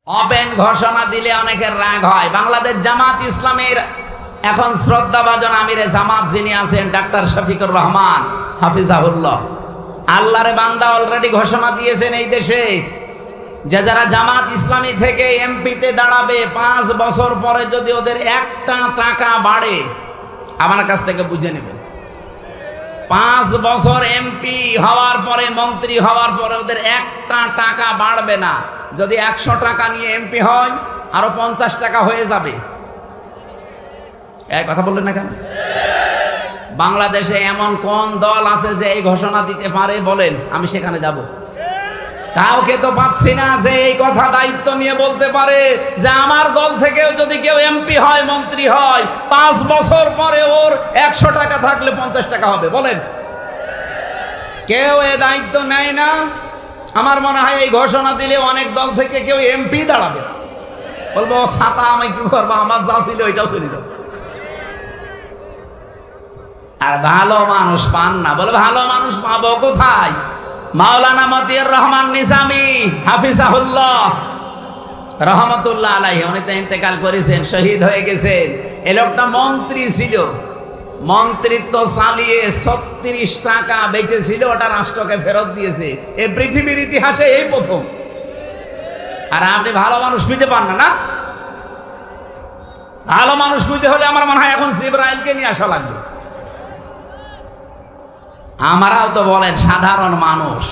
Open ঘোষণা দিলে অনেকের রাগ হয়। বাংলাদেশ জামাত ইসলামের এখন শ্রদ্ধাভাজন আমিরে জামাত যিনি আছেন ডাক্তার শফিকুর রহমান হাফিজাহুল্লাহ, আল্লাহর বান্দা অলরেডি ঘোষণা দিয়েছেন এই দেশে যে যারা জামাত ইসলামী থেকে এমপিতে দাঁড়াবে 5 বছর পরে যদি ওদের একটা টাকা বাড়ে আমার কাছ থেকে বুঝে নেবেন। 5 বছর এমপি হওয়ার পরে, মন্ত্রী হওয়ার পরে ওদের একটা টাকা বাড়বে না। যদি 100 টাকা নিয়ে এমপি হয় আরো 50 টাকা হয়ে যাবে। এই কথা বললেন না কেন? বাংলাদেশে এমন কোন দল আছে যে এই ঘোষণা দিতে পারে? বলেন, আমি সেখানে যাব। কাউকে তো পাচ্ছি না যে এই কথা দায়িত্ব নিয়ে বলতে পারে যে আমার দল থেকেও যদি কেউ এমপি হয়, মন্ত্রী হয়, 5 বছর পরে ওর 100 টাকা থাকলে 50 টাকা হবে। বলেন, কেউ এ দায়িত্ব নেয় না। আমার মনে হয় এই ঘোষণা দিলে অনেক দল থেকে কেউ এমপি দাঁড়াবে না। বলবো ছাতা আমি কি করবো, আমার যা ছিল ওইটাও চলে যাবে। আর ভালো মানুষ পান না। বলে ভালো মানুষ পাবো কোথায়? মাওলানা মতিউর রহমান নিজামী হাফিজাহুল্লাহ রহমতুল্লাহ আলাইহি, উনি তো ইন্তেকাল করেছেন, শহীদ হয়ে গেছেন। এই লোকটা মন্ত্রী ছিল, মন্ত্রিত্ব চালিয়ে 36 টাকা বেঁচেছিল, ওটা রাষ্ট্রকে ফেরত দিয়েছে। এই পৃথিবীর ইতিহাসে এই প্রথম। আর আপনি ভালো মানুষ খুঁজে পান না? না, ভালো মানুষ খুঁজতে হলে আমার মনে হয় এখন জিবরাইলকে নিয়ে আসা লাগবে। আমরাও তো বলেন সাধারণ মানুষ,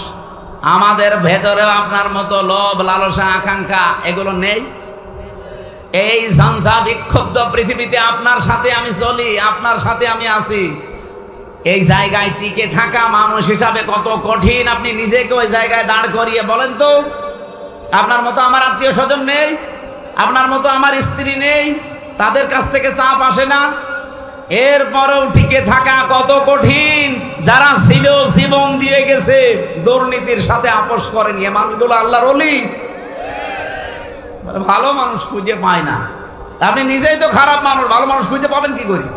আমাদের ভেতরেও আপনার মতো লোভ, লালসা, আকাঙ্ক্ষা এগুলো নেই? এই ঝঞ্ঝা বিক্ষুব্ধ পৃথিবীতে আপনার সাথে আমি চলি, আপনার সাথে আমি আছি। এই জায়গায় টিকে থাকা মানুষ হিসাবে কত কঠিন, আপনি নিজেকে ওই জায়গায় দাঁড় করিয়ে বলেন তো। আপনার মতো আমার আত্মীয় স্বজন নেই, আপনার মতো আমার স্ত্রী নেই, তাদের কাছ থেকে চাপ আসে না, এরপরেও টিকে থাকা কত কঠিন। যারা ছিল জীবন দিয়ে গেছে, দুর্নীতির সাথে আপোষ করেনি, এ মানুষগুলো আল্লাহর ওলি। ভালো মানুষ খুঁজে পায় না। আপনি নিজেই তো খারাপ মানুষ, ভালো মানুষ খুঁজে পাবেন কি করে?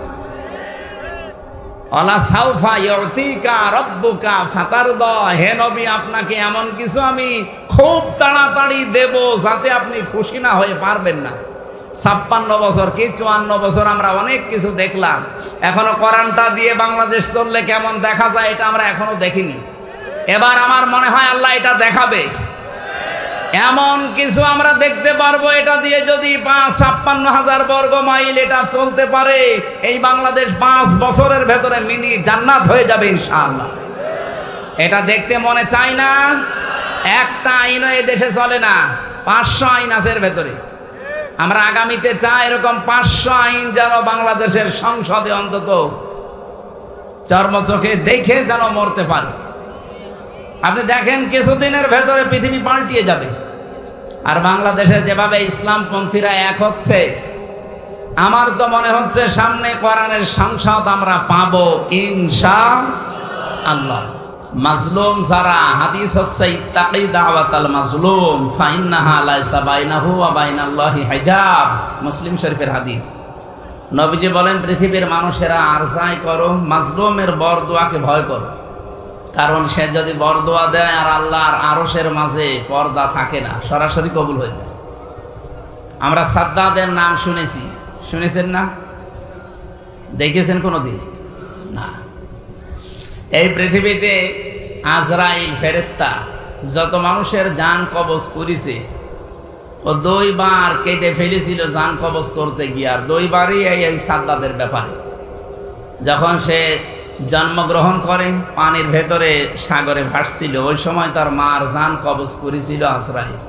ওয়ালা সাউফা ইউতিকা রাব্বুকা ফাতারদা, হে নবী আপনাকে এমন কিছু আমি খুব তাড়াতাড়ি দেব যাতে আপনি খুশি না হয়ে পারবেন না। 56 বছর কি 54 বছর আমরা অনেক কিছু দেখলাম। এখনো কোরআনটা দিয়ে বাংলাদেশ চললে কেমন দেখা যায় এটা আমরা এখনো দেখিনি। এবার আমার মনে হয় আল্লাহ এটা দেখাবে। এমন কিছু আমরা দেখতে পারবো এটা দিয়ে যদি 56,000 বর্গ মাইল এটা চলতে পারে, এই বাংলাদেশ 5 বছরের ভেতরে মিনি জান্নাত হয়ে যাবে ইনশাআল্লাহ। এটা দেখতে মনে চাই না? একটা আইনও এই দেশে চলে না, 500 আইন আছে এর ভেতরে। আমরা আগামীতে চাই এরকম 500 আইন যেন বাংলাদেশের সংসদে অন্তত চর্মচোখে দেখে যেন মরতে পারে। আপনি দেখেন কিছুদিনের ভেতরে পৃথিবী পাল্টিয়ে যাবে। আর বাংলাদেশে যেভাবে ইসলামপন্থীরা এক হচ্ছে, আমার তো মনে হচ্ছে সামনে কোরআনের সংসদ আমরা পাবো ইনশাআল্লাহ। মাজলুম যারা, হাদিস হচ্ছে ইত্তাকি দাওয়াতাল মাজলুম ফাইন্নাহা লাইসা বাইনাহু ওয়া বাইনাল্লাহি হিজাব, মুসলিম শরীফের হাদিস। নবীজি বলেন পৃথিবীর মানুষেরা আর যাই করো, মাজলুমের বরদোয়াকে ভয় করো, কারণ সে যদি বরদোয়া দেয় আর আল্লাহর আরশের মাঝে পর্দা থাকে না, সরাসরি কবুল হয়ে যায়। আমরা সাদ্দাদের নাম শুনেছি, শুনেছেন না? দেখেছেন কোনোদিন? না। এই পৃথিবীতে আজরাইল ফেরেশতা যত মানুষের জান কবজ করেছে, ও 2 বার কেঁদে ফেলেছিল জান কবজ করতে গিয়ে। আর 2 বারই এই সাদ্দাদের ব্যাপারে। যখন সে জন্মগ্রহণ করে পানির ভেতরে সাগরে ভাসছিল, ওই সময় তার মার জান কবজ করেছিল আজরাইল।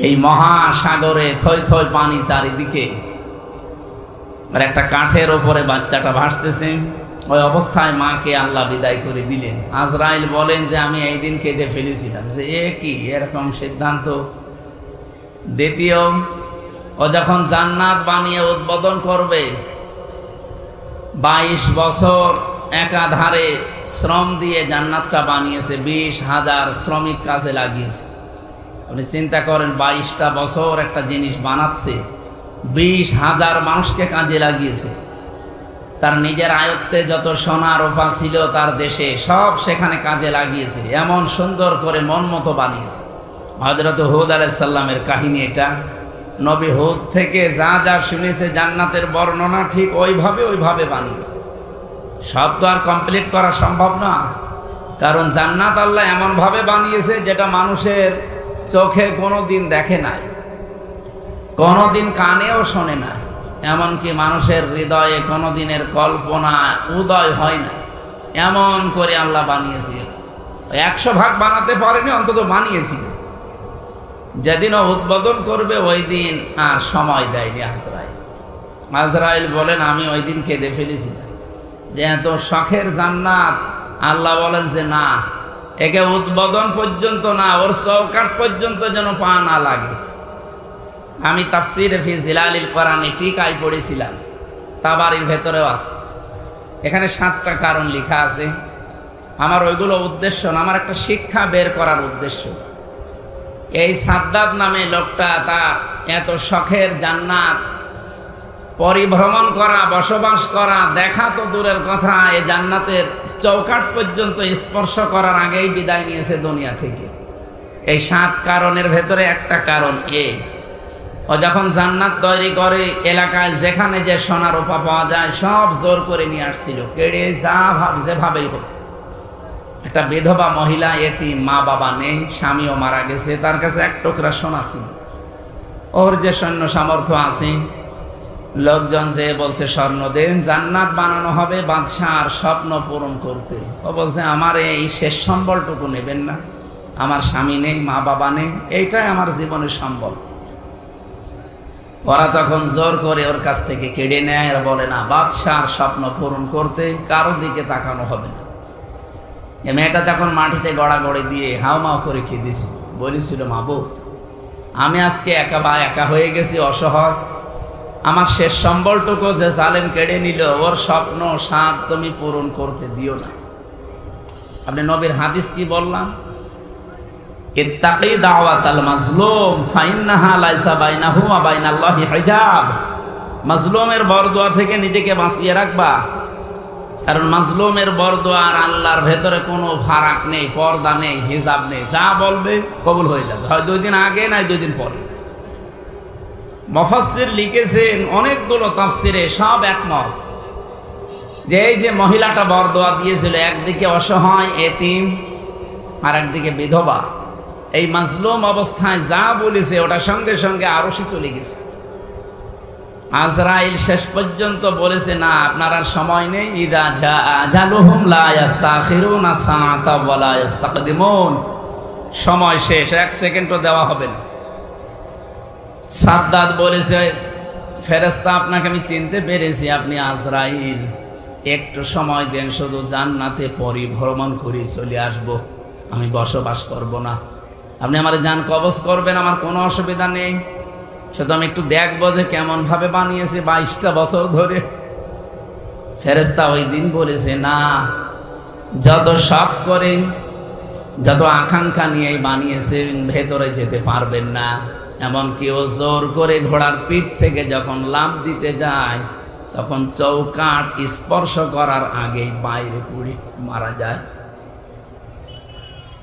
এই মহাসাগরে থই থই পানি চারিদিকে, আর একটা কাঠের ওপরে বাচ্চাটা ভাসতেছে। ওই অবস্থায় মাকে আল্লাহ বিদায় করে দিলেন। আজরাইল বলেন যে আমি এই দিন কেঁদে ফেলেছিলাম যে এ কি এরকম সিদ্ধান্ত। দ্বিতীয়, ও যখন জান্নাত বানিয়ে উদ্বোধন করবে, 22 বছর একাধারে শ্রম দিয়ে জান্নাতটা বানিয়েছে, 20,000 শ্রমিক কাজে লাগিয়েছে। আপনি চিন্তা করেন 22টা বছর একটা জিনিস বানাচ্ছে, 20,000 মানুষকে কাজে লাগিয়েছে। তার নিজের আয়ত্তে যত সোনা রূপা ছিল তার দেশে সব সেখানে কাজে লাগিয়েছে, এমন সুন্দর করে মন মতো বানিয়েছে। হযরত হুদ আলাইহিস সালামের কাহিনী এটা। নবী হুদ থেকে যা যা শুনেছে জান্নাতের বর্ণনা ঠিক ওইভাবে বানিয়েছে। সব তো আর কমপ্লিট করা সম্ভব না, কারণ জান্নাত আল্লাহ এমনভাবে বানিয়েছে যেটা মানুষের চোখে কোনোদিন দেখে নাই, কোনোদিন কানেও শোনে না, এমনকি মানুষের হৃদয়ে কোনোদিনের কল্পনা উদয় হয় না, এমন করে আল্লাহ বানিয়েছে। 100 ভাগ বানাতে পারেনি, অন্তত বানিয়েছি। যেদিন উদ্বোধন করবে ওই দিন আর সময় দেয়নি আজরাইল। আজরাইল বলেন আমি ওই দিন কেঁদে ফেলেছিলাম যে এত শখের জান্নাত, আল্লাহ বলেন যে না, একে উদ্বোধন পর্যন্ত না, ওর চৌকাঠ পর্যন্ত যেন পা না লাগে। আমি তাফসীরে ফি জিলালিল কোরআনে টিকায় পড়েছিলাম, তাবারির ভেতরেও আছে। এখানে 7টা কারণ লেখা আছে। আমার ওইগুলো উদ্দেশ্য না, আমার একটা শিক্ষা বের করার উদ্দেশ্য। এই সাদ্দাদ নামে লোকটা তা এত শখের জান্নাত পরিভ্রমণ করা, বসবাস করা, দেখা তো দূরের কথা, এই জান্নাতের চৌকাঠ পর্যন্ত স্পর্শ করার আগেই বিদায় নিয়েছে দুনিয়া থেকে। এই 7 কারণের ভেতরে একটা কারণ ও যখন জান্নাত তৈরি করে এলাকায় যেখানে যে সোনা রূপা পাওয়া যায় সব জোর করে নিয়ে আসছিল, কেড়ে যেভাবেই হোক। একটা বিধবা মহিলা, এতিম, মা বাবা নেই, স্বামীও মারা গেছে, তার কাছে 1 টুকরা সোনা ছিল। ওর যে সৈন্য সামর্থ্য আছে, লোকজন যে বলছে স্বর্ণ দেন, জান্নাত বানানো হবে বাদশার স্বপ্ন পূরণ করতে। ও বলছে আমার এই শেষ সম্বলটুকু নেবেন না, আমার স্বামী নেই, মা বাবা নেই, এইটাই আমার জীবনের সম্বল। ওরা তখন জোর করে ওর কাছ থেকে কেড়ে নেয় আর বলে না, বাদশার স্বপ্ন পূরণ করতে কারোর দিকে তাকানো হবে না। এই মেয়েটা তখন মাটিতে গড়াগড়ি দিয়ে হাউমাউ করে কেঁদেছিল, বলেছিল মাবুদ, আমি আজকে একা হয়ে গেছি, অসহায়। আমার শেষ সম্বলটুকু যে জালেম কেড়ে নিল, ওর স্বপ্ন সাধ তুমি পূরণ করতে দিও না। আপনি নবীর হাদিস কি বললাম? ইত্তাকি দাওয়াতাল মাজলুম ফাইন্নাহা লাইসা বাইনাহু ওয়া বাইনাল্লাহি হিজাব। মাজলুমের বরদোয়া থেকে নিজেকে বাঁচিয়ে রাখবা, কারণ মাজলুমের বরদোয়া আর আল্লাহর ভেতরে কোনো ফারাক নেই, পর্দা নেই, হিজাব নেই। যা বলবে কবুল হয়ে যাবে, হয় 2 দিন আগে নাই 2 দিন পরে। মুফাসসির লিখেছেন অনেকগুলো তাফসিরে, সব একমত যে এই যে মহিলাটা বরদোয়া দিয়েছিল, একদিকে অসহায় এতিম আর একদিকে বিধবা, এই মাজলুম অবস্থায় যা বলেছে ওটার সঙ্গে সঙ্গে আরশে চলে গেছে। আজরাইল শেষ পর্যন্ত বলেছে না, আপনার আর সময় নেই। ইদা জা আজালুহুম লা ইস্তাখিরুনা সাআতা ওয়া লা ইস্তাকদিমুন। সময় শেষ, 1 সেকেন্ডও দেওয়া হবে না। সাদ্দাদ বলেছে, ফেরেশতা আপনাকে আমি চিনতে পেরেছি, আপনি আজরাইল, একটু সময় দেন, শুধু জান্নাতে পরিভ্রমণ করে চলে আসব, আমি বসবাস করব না। আপনি আমার জান কবজ করবেন, আমার কোনো অসুবিধা নেই, শুধু আমি একটু দেখবো যে কেমন ভাবে বানিয়েছে 22টা বছর ধরে। ফেরেশতা ওই দিন বলেছে না, যত শখ করে, যত আকাঙ্ক্ষা নিয়ে বানিয়েছেন, ভেতরে যেতে পারবেন না। এমনকি ও জোর করে ঘোড়ার পিঠ থেকে যখন লাফ দিতে যায়, তখন চৌকাঠ স্পর্শ করার আগেই বাইরে পড়ে মারা যায়।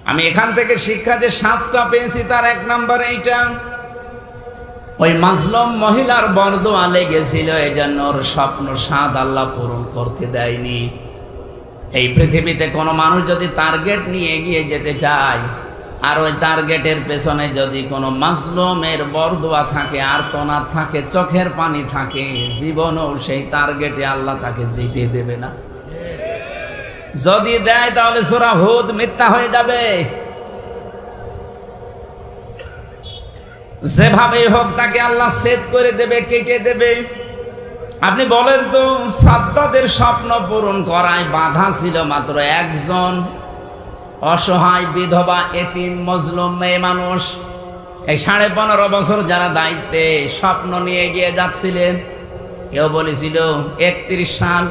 আমি এখান থেকে শিক্ষা যে 7টা পেয়েছি, তার 1 নম্বর এইটা, ওই মাজলুম মহিলার বরদোয়া লেগেছিল, এই জন্য ওর স্বপ্ন সাদ আল্লাহ পূরণ করতে দেয়নি। এই পৃথিবীতে কোনো মানুষ যদি টার্গেট নিয়ে এগিয়ে যেতে চায়, আর ওই টার্গেটের পেছনে যদি কোনো মাজলুমের বরদোয়া থাকে, আর্তনাদ থাকে, চোখের পানি থাকে, জীবনেও সেই টার্গেটে আল্লাহ তাকে যেতে দেবে না। যদি দেয় তাহলে সূরা হুদ মিথ্যা হয়ে যাবে। যেভাবেই হোক তাকে আল্লাহ সেট করে দেবে, কেটে দেবে। আপনি বলেন তো, সাদ্দাদের স্বপ্ন পূরণ করায় বাধা ছিল মাত্র একজন, অসহায় বিধবা এতিম মজলুম মেয়ে মানুষ। এই 15.5 বছর যারা দায়িত্বে স্বপ্ন নিয়ে এগিয়ে যাচ্ছিলেন, কেউ বলেছিল 31 সাল,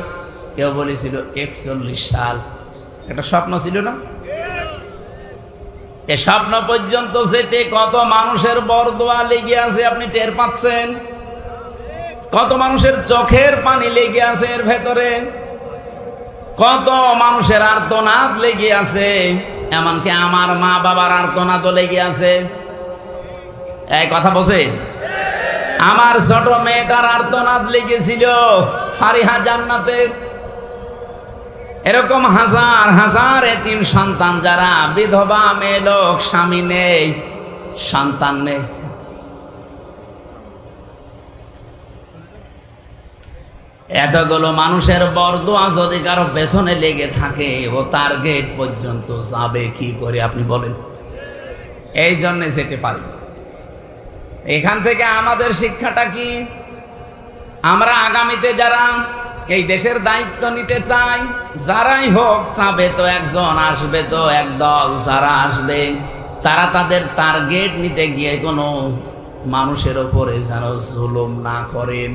কেউ বলেছিল 41 সাল। একটা স্বপ্ন ছিল না? এ স্বপ্ন পর্যন্ত যেতে কত মানুষের বরদোয়া লেগে আছে আপনি টের পাচ্ছেন? কত মানুষের চোখের পানি লেগে আছে এর ভেতরে, কত মানুষের আর্তনাদ লেগে আছে, এমনকি আমার মা বাবার আর্তনাদও লেগে আছে। এই কথা বলছেন? আমার ছোট মেয়েটার আর্তনাদ লেগেছিল ফারিহা জান্নাতে। এরকম হাজার হাজার এতিম সন্তান যারা বিধবা মেয়ে লোক, স্বামী নেই, সন্তান নেই, এতগুলো মানুষের বরদোয়া যদি কারো পেছনে লেগে থাকে, ও টার্গেট পর্যন্ত যাবে কি করে আপনি বলেন? এই জন্য যেতে পারি। এখান থেকে আমাদের শিক্ষাটা কি? আমরা আগামীতে যারা এই দেশের দায়িত্ব নিতে চাই, যারাই হোক, চাবে তো একজন, আসবে তো একদল, যারা আসবে তারা তাদের টার্গেট নিতে গিয়ে কোনো মানুষের ওপরে যেন জুলুম না করেন।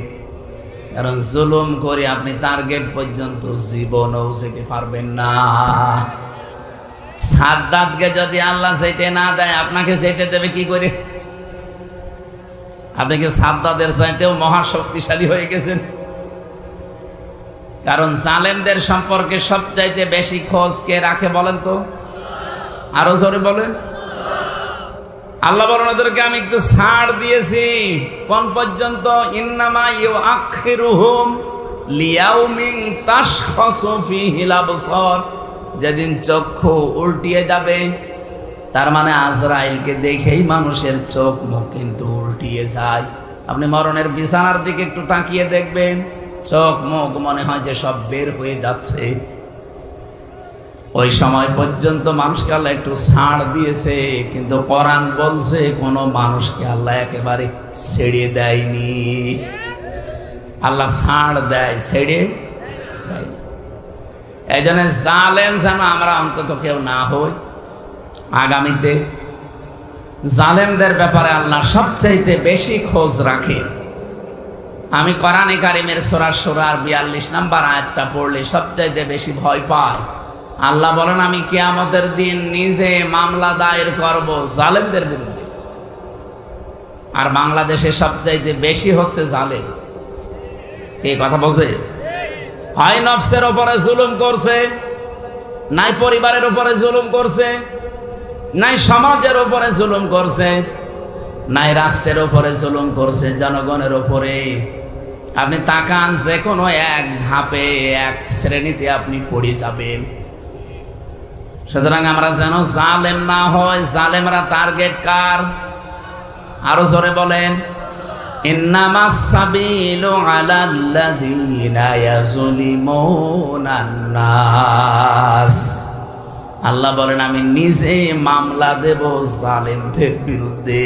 কারণ জুলুম করে আপনি টার্গেট পর্যন্ত জীবনেও যেতে পারবেন না। সাদ্দাতকে যদি আল্লাহ যেতে না দেয়, আপনাকে যেতে দেবে কি করে? আপনি কি সাদ্দাতের চাইতেও মহাশক্তিশালী হয়ে গেছেন? কারণ জালেমদের সম্পর্কে সবচাইতে বেশি খোঁজ কে রাখে বলেন তো? আরো জোরে বলেন। আল্লাহ বলেন ওদেরকে আমি একটু ছাড় দিয়েছি। কোন পর্যন্ত? ইন্নামা ইউআখিরুহুম লিয়াউমিন তাশখাসু ফীহিল আবসার, যেদিন চক্ষু উল্টিয়ে যাবে, তার মানে আজরাইলকে দেখেই মানুষের চোখ মুখ কিন্তু উল্টিয়ে যায়। আপনি মরণের বিছানার দিকে একটু তাকিয়ে দেখবেন, চোখ মুখ মনে হয় যে সব বের হয়ে যাচ্ছে। ওই সময় পর্যন্ত মানুষকে আল্লাহ একটু ছাড় দিয়েছে, কিন্তু কোরআন বলছে কোনো মানুষকে আল্লাহ একেবারে ছেড়ে দেয়নি। আল্লাহ ছাড় দেয়, ছেড়ে দেয়নি। এই জন্য জালেম যেন আমরা অন্তত কেউ না হই। আগামীতে জালেমদের ব্যাপারে আল্লাহ সবচাইতে বেশি খোঁজ রাখে। আমি কোরআনে কারিমের সূরা শুরার 42 নম্বর আয়াতটা পড়লে সবচাইতে বেশি ভয় পাই। আল্লাহ বলেন আমি কিয়ামতের দিন নিজে মামলা দায়ের করব জালেমদের বিরুদ্ধে। আর বাংলাদেশে সবচাইতে বেশি হচ্ছে জালেম। এই কথা বোঝে? হয় নফসের উপরে জুলুম করছে, নাই পরিবারের উপরে জুলুম করছে, নাই সমাজের উপরে জুলুম করছে, নাই রাষ্ট্রের উপরে জুলুম করছে, জনগণের উপরে। আপনি তাকান, যে কোনো এক ধাপে এক শ্রেণীতে আপনি পড়ে যাবেন। সুতরাং আমরা যেন জালেম না হয়। জালেমরা টার্গেট কার? আরো জোরে বলেন। ইন্নামাস সাবিলু আলাল্লাযীনা ইয়াযলিমুনান নাস। আল্লাহ বলেন আমি নিজে মামলা দেব জালেমদের বিরুদ্ধে।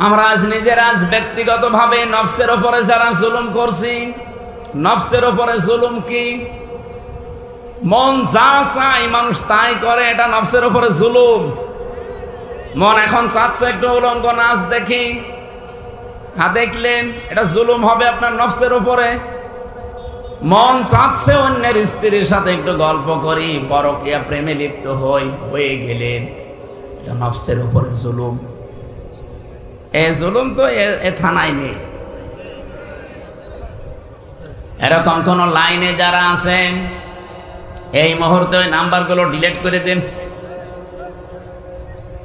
আমরা আজ নিজের আজ ব্যক্তিগতভাবে নফসের উপরে যারা জুলুম করছি, নফসের উপরে জুলুম কি? মন যা চায় মানুষ তাই করে, এটা নফসের উপরে জুলুম। মন এখন চাচ্ছে একটু উলঙ্গ নাচ দেখি, দেখলেন, এটা জুলুম হবে আপনার নফসের উপরে। মন চাচ্ছে অন্যের স্ত্রীর সাথে একটু গল্প করি, পরকীয়া প্রেমে লিপ্ত হয়ে গেলেন, এটা নফসের উপরে জুলুম। এ জুলুম তো এ থানায় নেই। এরকম কোন লাইনে যারা আছেন এই মুহূর্তে ওই নাম্বারগুলো ডিলিট করে দেন।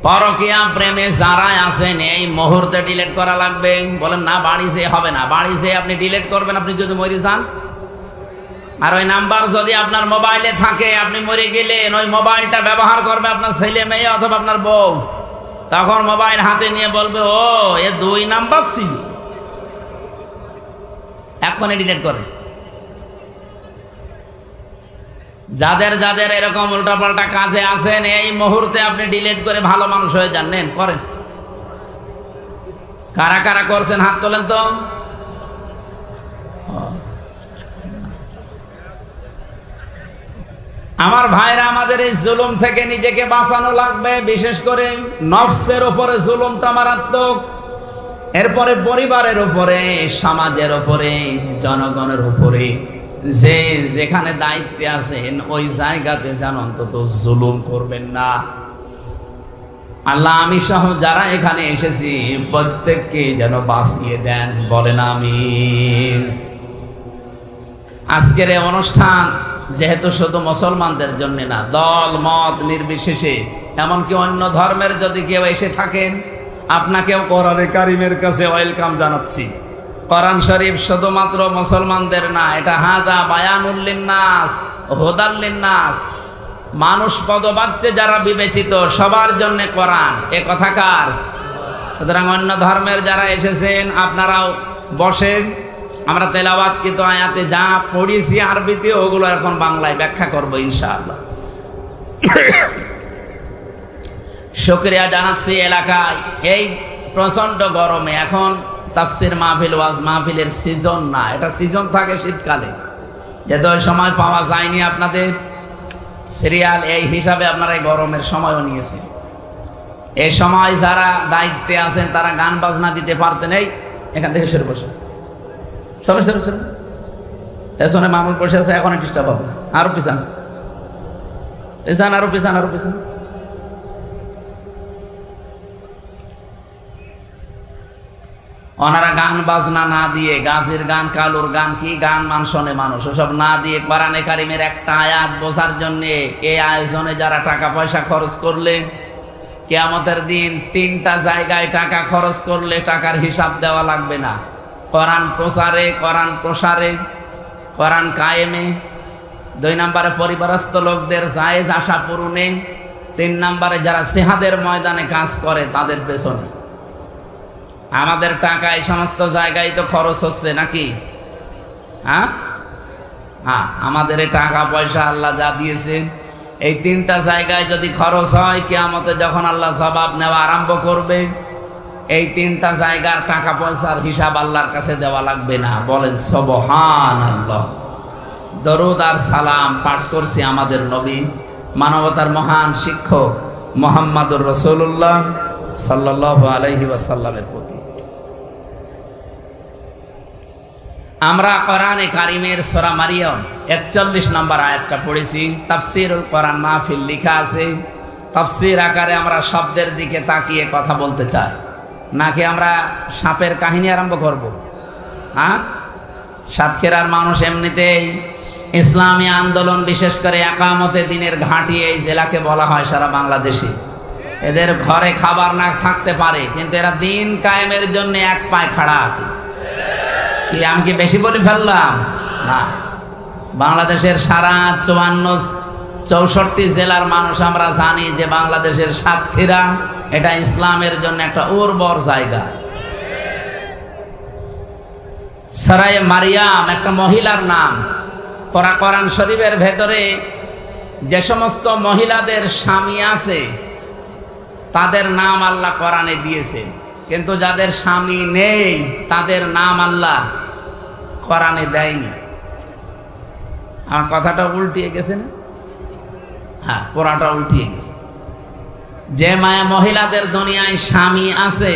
পরকীয়া প্রেমে যারা আছেন এই মুহূর্তে ডিলিট করা লাগবে। বলেন না বাড়ি যেয়ে হবে না, বাড়ি যেয়ে আপনি ডিলিট করবেন আপনি যদি মরে যান। আর ওই নাম্বার যদি আপনার মোবাইলে থাকে, আপনি মরে গেলেন, ওই মোবাইলটা ব্যবহার করবে আপনার ছেলে মেয়ে অথবা আপনার বউ, তখন মোবাইল হাতে নিয়ে বলবে ও এ 2 নাম্বার ছিল, এখনই ডিলিট করে। যাদের যাদের এরকম উল্টাপাল্টা কাজে আছেন এই মুহূর্তে আপনি ডিলিট করে ভালো মানুষ হয়ে যান। নেন করেন। কারা কারা করছেন হাত তোলেন তো। আমার ভাইরা, আমাদের এই জুলুম থেকে নিজেকে বাঁচানো লাগবে। বিশেষ করে নফসের উপরে জুলুমটা মারাত্মক, এরপরে পরিবারের উপরে, সমাজের উপরে, জনগণের উপরে। যে যেখানে দায়িত্বে আছেন ওই জায়গাতে যেন অন্তত জুলুম করবেন না। আল্লাহ আমি সহ যারা এখানে এসেছি প্রত্যেককে যেন বাঁচিয়ে দেন, বলেন আমিন। আজকের এই অনুষ্ঠান যেহেতু শুধু মুসলমানদের জন্য না, দল মত নির্বিশেষে এমনকি অন্য ধর্মের যদি কেউ এসে থাকেন, আপনাকেও কোরআনে কারিমের কাছে ওয়েলকাম জানাচ্ছি। কোরআন শরীফ শুধুমাত্র মুসলমানদের না, এটা হাদা বায়ানুল লিন্নাস হুদাল লিন্নাস, মানুষ পদবাচ্চে যারা বিবেচিত সবার জন্য কোরআন। এ কথা কার? সুতরাং অন্য ধর্মের যারা এসেছেন আপনারাও বসেন, আমরা তেলাওয়াতকৃত আয়াতে যা পড়েছি আরবিতে ওগুলো এখন বাংলায় ব্যাখ্যা করব ইনশাআল্লাহ। শুকরিয়া জানাচ্ছি এলাকায় এই প্রচণ্ড গরমে এখন তাফসির মাহফিল ওয়াজ মাহফিলের সিজন না, এটা সিজন থাকে শীতকালে, যেহেতু ওই সময় পাওয়া যায়নি আপনাদের সিরিয়াল, এই হিসাবে আপনারা এই গরমের সময়ও নিয়েছেন। এই সময় যারা দায়িত্বে আছেন তারা গান বাজনা দিতে পারতেন। এই এখান থেকে সরে বসে সরে সরে সরে পেছনে মামুল বসে আছে, এখন ডিস্টার্ব হবে। আরো পিছান পিছান, আরো পিছান, আরো পিছান। ওনারা গান বাজনা না দিয়ে, গাজীর গান, কালুর গান, কি গান মান শোনে মানুষ, ওসব না দিয়ে কোরআনে কারিমের একটা আয়াত বোঝার জন্য এই আয়োজনে যারা টাকা পয়সা খরচ করলেন, কিয়ামতের দিন 3টা জায়গায় টাকা খরচ করলে টাকার হিসাব দেওয়া লাগবে না। কোরআন প্রচারে, কোরআন প্রসারে, কোরআন কায়েমে, 2 নম্বরে পরিবারস্থ লোকদের জায়েজ আশা পূরণে, 3 নম্বরে যারা জিহাদের ময়দানে কাজ করে তাদের পেছনে। আমাদের টাকা এই সমস্ত জায়গায় তো খরচ হচ্ছে নাকি? হ্যাঁ, আমাদের এই টাকা পয়সা আল্লাহ যা দিয়েছেন এই 3টা জায়গায় যদি খরচ হয়, কিয়ামতে যখন আল্লাহ জবাব নেওয়া আরম্ভ করবে, এই 3টা জায়গার টাকা পয়সার হিসাব আল্লাহর কাছে দেওয়া লাগবে না। বলেন সুবহানাল্লাহ। দরুদ আর সালাম পাঠ করছি আমাদের নবী, মানবতার মহান শিক্ষক মুহাম্মদুর রাসূলুল্লাহ সাল্লাল্লাহু আলাইহি ওয়াসাল্লামের প্রতি। আমরা কোরআনে কারিমের সূরা মারিয়ম 41 নম্বর আয়াতটা পড়েছি। তাফসীরুল কোরআন মাহফিল লেখা আছে। তাফসীর আকারে আমরা শব্দের দিকে তাকিয়ে কথা বলতে চাই, নাকি আমরা সাপের কাহিনী আরম্ভ করব? হ্যাঁ, সাতক্ষীরার মানুষ এমনিতেই ইসলামী আন্দোলন, বিশেষ করে একামতে দিনের ঘাঁটি এই জেলাকে বলা হয় সারা বাংলাদেশে। এদের ঘরে খাবার না থাকতে পারে, কিন্তু এরা দিন কায়েমের জন্য এক পায়ে খাড়া আছে। কি আমি কি বেশি বলে ফেললাম? না, বাংলাদেশের সারা 64 জেলার মানুষ আমরা জানি যে বাংলাদেশের সাতক্ষীরা এটা ইসলামের জন্য একটা উর্বর জায়গা। সারায়ে মারিয়াম একটা মহিলার নাম। কোরআন শরীফের ভেতরে যে সমস্ত মহিলাদের স্বামী আছে তাদের নাম আল্লাহ কোরআনে দিয়েছে, কিন্তু যাদের স্বামী নেই তাদের নাম আল্লাহ কোরআনে দেয়নি। আমার কথাটা উল্টিয়ে গেছে না? হ্যাঁ, পুরাটা উল্টিয়ে গেছে। যে মায়া মহিলাদের দুনিয়ায় স্বামী আছে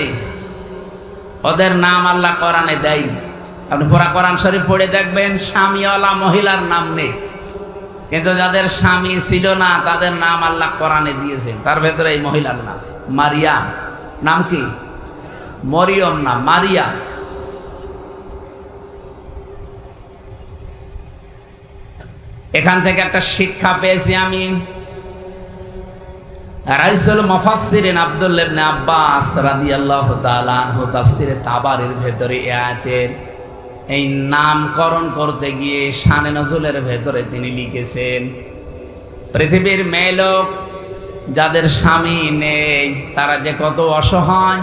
ওদের নাম আল্লাহ কোরআনে দেয়নি। আপনি পুরা কোরআন শরীফ পড়ে দেখবেন স্বামীওয়ালা মহিলার নাম নেই, কিন্তু যাদের স্বামী ছিল না তাদের নাম আল্লাহ কোরআনে দিয়েছেন। তার ভেতরে এই মহিলার নাম মারিয়াম। নাম কি? মরিয়ম না, মারিয়াম। এখান থেকে একটা শিক্ষা পেয়েছি আমি। রাইসুল মুফাসসিরিন আব্দুল্লাহ ইবনে আব্বাস রাদিয়াল্লাহু তাআলা আনহু তাফসিরে তাবারির ভেতরে এই আয়াতের এই নামকরণ করতে গিয়ে শানে নজুলের ভেতরে তিনি লিখেছেন, পৃথিবীর মেয়ে লোক যাদের স্বামী নেই তারা যে কত অসহায়,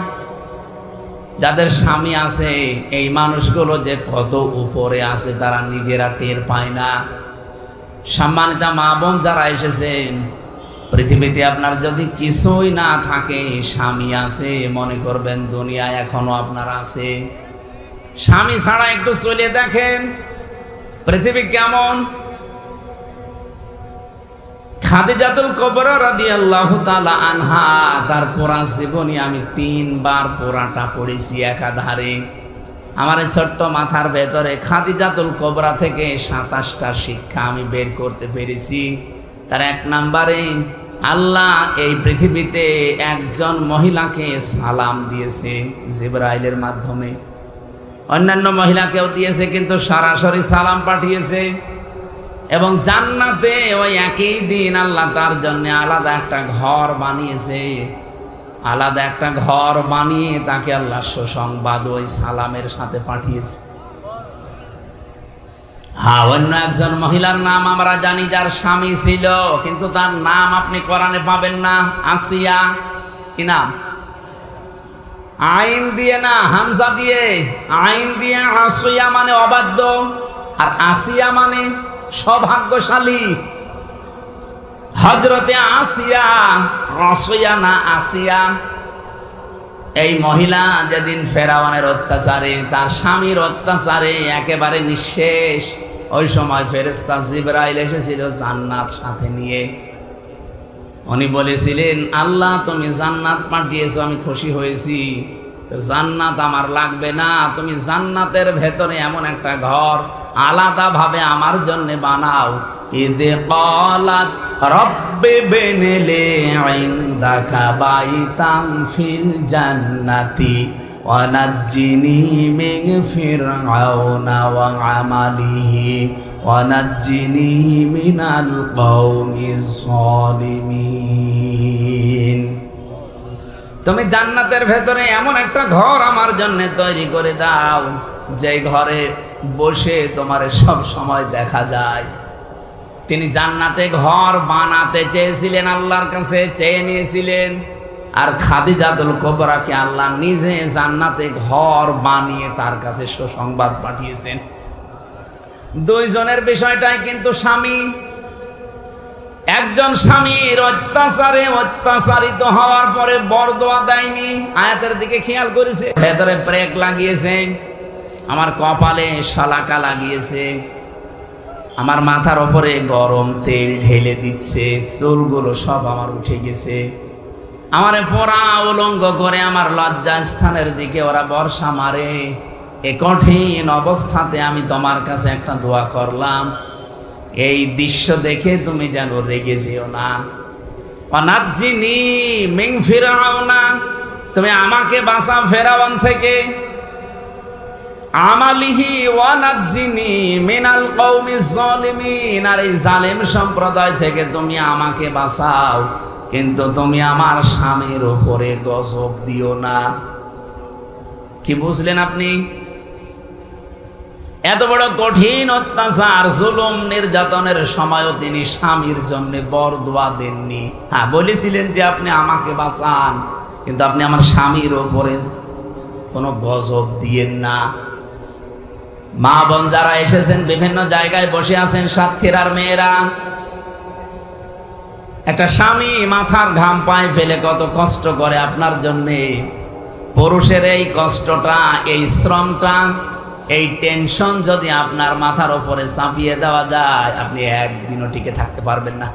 যাদের স্বামী আছে এই মানুষগুলো যে কত উপরে আছে তারা নিজেরা টের পায় না। সম্মানিত মা বোন যারা এসেছেন, পৃথিবীতে আপনার যদি কিছুই না থাকে, স্বামী আছে, মনে করবেন দুনিয়ায় এখনো আপনার আছে। স্বামী ছাড়া একটু চলে দেখেন পৃথিবী কেমন। খাদিজাতুল কুবরা রাদিয়াল্লাহু তাআলা আনহা তার পুরা জীবনী আমি 3 বার পুরাটা পড়েছি একাধারে। আমার এই ছোট্ট মাথার ভেতরে খাদিজাতুল কুবরা থেকে 27টা শিক্ষা আমি বের করতে পেরেছি। তার 1 নম্বরে আল্লাহ এই পৃথিবীতে একজন মহিলাকে সালাম দিয়েছে জিবরাইলের মাধ্যমে। অন্যান্য মহিলাকেও দিয়েছে, কিন্তু সরাসরি সালাম পাঠিয়েছে। এবং জান্নাতে ওই একই দিন আল্লাহ তার জন্য আলাদা একটা ঘর বানিয়েছে, আলাদা একটা ঘর বানিয়ে তাকে আল্লাহ সুসংবাদ ওই সালামের সাথে পাঠিয়েছে। হ্যাঁ, অন্য একজন মহিলার নাম আমরা জানি যার স্বামী ছিল, কিন্তু তার নাম আপনি কোরআনে পাবেন না। আসিয়া। কি নাম? আইন দিয়ে না, হামজা দিয়ে। আইন দিয়ে আসিয়া মানে অবাধ্য, আর আসিয়া মানে সৌভাগ্যশালী। হযরতে আসিয়া, আসিয়া না আসিয়া। এই মহিলা যেদিন ফেরাউনের অত্যাচারে, তার স্বামীর অত্যাচারে একেবারে নিঃশেষ, ওই সময় ফেরেশতা জিবরাইল এসেছিল জান্নাত সাথে নিয়ে। উনি বলেছিলেন, আল্লাহ তুমি জান্নাত পাঠিয়েছো, আমি খুশি হয়েছি, তো জান্নাত আমার লাগবে না, তুমি জান্নাতের ভেতরে এমন একটা ঘর আলাদা ভাবে আমার জন্য বানাও। ইদে ক্বালাত রব্বি বিনলি ইনদাকা বাইতান ফিল জান্নাতি ওয়া নাজ্জিনি মিন ফিরআউনা ওয়া আমালিহি ওয়া নাজ্জিনি মিনাল কওমিজ যালিমিন। তুমি জান্নাতের ভেতরে এমন একটা ঘর আমার জন্য তৈরি করে দাও, যে ঘরে বসে তোমার সব সময় দেখা যায়। তিনি জান্নাতে ঘর বানাতে চেয়েছিলেন, আল্লাহর কাছে চেয়ে নিয়েছিলেন। আর খাদিজাতুল কুবরাকে আল্লাহ নিজে জান্নাতে ঘর বানিয়ে তার কাছে সুসংবাদ পাঠিয়েছেন। দুইজনের বিষয়টাই কিন্তু স্বামী। একজন স্বামীর অত্যাচারে অত্যাচারিত হওয়ার পরে বরদোয়া দেয়নি, আয়াতের দিকে খেয়াল করেছে, ভেতরে ব্রেক লাগিয়েছে, আমার কপালে শলাকা লাগিয়েছে, আমার মাথার উপরে গরম তেল ঢেলে দিচ্ছে, চুলগুলো সব আমার উঠে গেছে, আমারে পোড়া উলঙ্গ করে আমার লজ্জা স্থানের দিকে ওরা বর্ষা মারে। এ কঠিন অবস্থাতে আমি তোমার কাছে একটা দোয়া করলাম, এই দৃশ্য দেখে তুমি যেন রেগে যেও না। ওয়ানাজ্জিনি মিন ফিরআউনা, তুমি আমাকে বাঁচাও ফেরাউন থেকে। আমালিহি ওয়ানাজ্জিনি মিনাল কওমিজ যালিমিন, আর এই জালেম সম্প্রদায় থেকে তুমি আমাকে বাঁচাও, কিন্তু তুমি আমার স্বামীর উপরে গজব দিও না। কি বুঝলেন আপনি? এত বড় কঠিন অত্যাচার, জুলুম, নির্যাতনের সময়ও তিনি স্বামীর জন্য বরদোয়া দেননি। হ্যাঁ, বলেছিলেন যে আপনি আমাকে বাঁচান, কিন্তু আপনি আমার স্বামীর ওপরে কোনো গজব দিয়েন না। মা বোন যারা এসেছেন, বিভিন্ন জায়গায় বসে আছেন, সাতক্ষীরার মেয়েরা, একটা স্বামী মাথার ঘাম পায়ে ফেলে কত কষ্ট করে আপনার জন্যে। পুরুষের এই কষ্টটা, এই শ্রমটা, এই টেনশন যদি আপনার মাথার উপরে চাপিয়ে দেওয়া যায়, আপনি একদিনও টিকে থাকতে পারবেন না।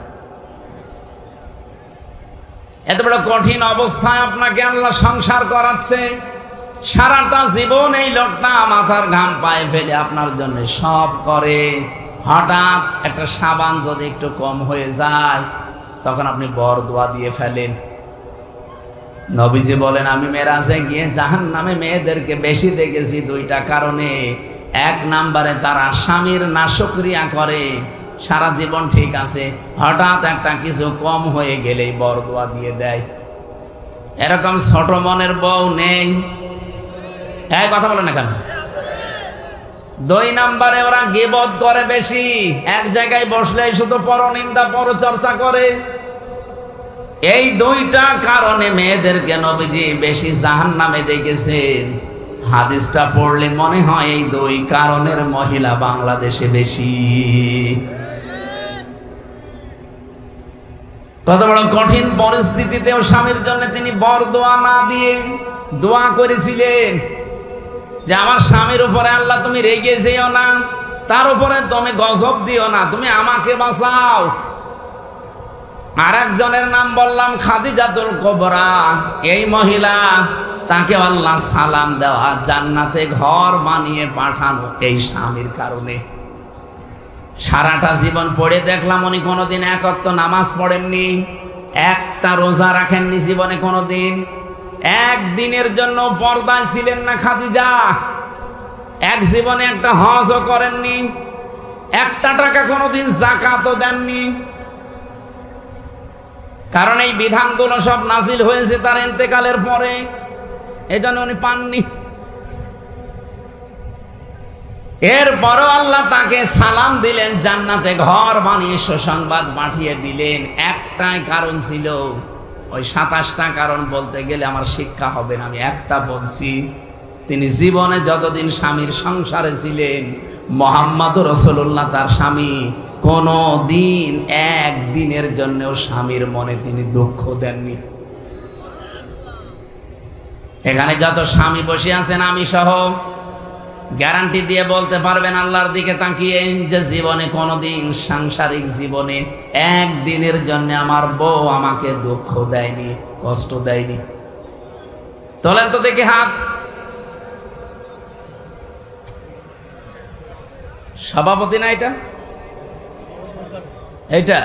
এত বড় কঠিন অবস্থায় আপনাকে আল্লাহ সংসার করাচ্ছে, সারাটা জীবন এই লোকটা মাথার ঘাম পায়ে ফেলে আপনার জন্য সব করে। হঠাৎ একটা সাবান যদি একটু কম হয়ে যায়, তখন আপনি বরদোয়া দিয়ে ফেলেন। নবীজি বলেন, আমি মেরাজে গিয়ে জাহান্নামে মেয়েদেরকে বেশি দেখেছি দুইটা কারণে। এক নাম্বারে তারা স্বামীর নাশকরিয়া করে, সারা জীবন ঠিক আছে, হঠাৎ একটা কিছু কম হয়ে গেলেই বরদোয়া দিয়ে দেয়। এরকম ছোট মনের বউ নেই? এই কথা বলে না কেন? দুই নাম্বারে ওরা গীবত করে বেশি, এক জায়গায় বসলেই শুধু পরনিন্দা, পরচর্চা করে। এই দুইটা কারণে মেয়েদেরকে নবীজি বেশি জাহান্নামে দেখেছেন। হাদিসটা পড়লে মনে হয় এই দুই কারণের মহিলা বাংলাদেশে বেশি। কত বড় কঠিন পরিস্থিতিতেও স্বামীর জন্য তিনি বরদোয়া না দিয়ে দোয়া করেছিলেন যে আমার স্বামীর উপরে আল্লাহ তুমি রেগে যেও না, তার উপরে তুমি গজব দিও না, তুমি আমাকে বাঁচাও। আর একজনের নাম বললাম খাদিজাতুল কুবরা। এই মহিলা, তাকে আল্লাহ সালাম দেওয়া, জান্নাতে ঘর বানিয়ে পাঠানো এই স্বামীর কারণে। সারাটা জীবন পড়ে দেখলাম উনি কোনোদিন এক ওয়াক্ত নামাজ পড়েননি, একটা রোজা রাখেননি জীবনে কোনোদিন, একদিনের জন্য পর্দায় ছিলেন না খাদিজা, এক জীবনে একটা হজও করেননি। একটা টাকা কোনোদিন যাকাতও দেননি, কারণ এই বিধানগুলো সব নাজিল হয়েছে তার ইন্তেকালের পরে, এই জন্য উনি পাননি। এরপরও আল্লাহ তাকে সালাম দিলেন, জান্নাতে ঘর বানিয়ে সুসংবাদ পাঠিয়ে দিলেন। একটাই কারণ ছিল, ওই 27টা কারণ বলতে গেলে আমার শিক্ষা হবে না, আমি একটা বলছি। তিনি জীবনে যতদিন স্বামীর সংসারে ছিলেন, মুহাম্মদুর রাসূলুল্লাহ তার স্বামী, কোনো দিন একদিনের জন্যও স্বামীর মনে তিনি দুঃখ দেননি। এখানে যত স্বামী বসে আছেন আমি সহ গ্যারান্টি দিয়ে বলতে পারবেন আল্লাহর দিকে তাকিয়ে, যে জীবনে কোনোদিন সাংসারিক জীবনে একদিনের জন্য আমার বউ আমাকে দুঃখ দেয়নি, কষ্ট দেয়নি। তোলেন তো দেখি হাত। সভাপতি না এটা? এইটা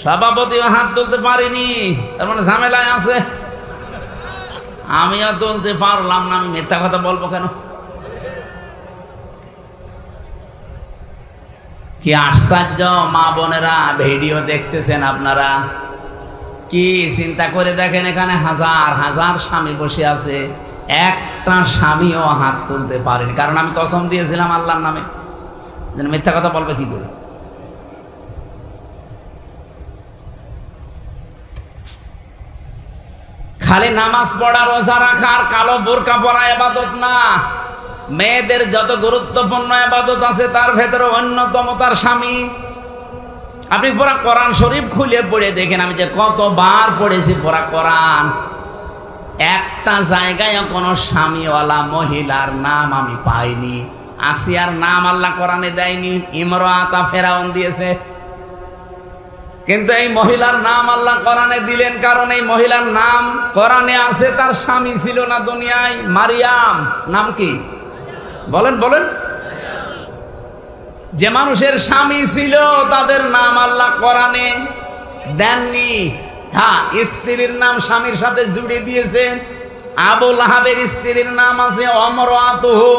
সভাপতিও হাত তুলতে পারিনি, তার মানে ঝামেলায় আছে। আমিও তুলতে পারলাম না, আমি মিথ্যা কথা বলবো কেন? কি আশ্চর্য মা বোনেরা, ভিডিও দেখতেছেন আপনারা, কি চিন্তা করে দেখেন, এখানে হাজার হাজার স্বামী বসে আছে, একটা স্বামীও হাত তুলতে পারেনি। কারণ আমি কসম দিয়েছিলাম আল্লাহর নামে, যেন মিথ্যা কথা বলবে কি করে। খালি নামাজ পড়া, রোজা রাখা আর কালো বোরকা পরা ইবাদত না। মেয়েদের যত গুরুত্বপূর্ণ ইবাদত আছে তার ভেতরে অন্যতম তার স্বামী। আপনি পুরা কোরআন শরীফ খুলে পড়ে দেখেন, আমি যে কতবার পড়েছি পুরা কোরআন, একটা জায়গায় কোনো স্বামীওয়ালা মহিলার নাম আমি পাইনি। আসিয়ার নাম আল্লাহ কোরআনে দেয়নি, ইমরাতা ফেরাউন দিয়েছে। কিন্তু এই মহিলার নাম আল্লাহ কোরআনে দিলেন, কারণ এই মহিলার নাম কোরআনে আছে, তার স্বামী ছিল না দুনিয়ায়। মারিয়াম নাম কি বলেন বলেন? যে মানুষের স্বামী ছিল তাদের নাম আল্লাহ কোরআনে দেননি। হ্যাঁ, স্ত্রীর নাম স্বামীর সাথে জুড়ে দিয়েছে। আবু লাহাবের স্ত্রীর নাম আছে অমরাতুহু,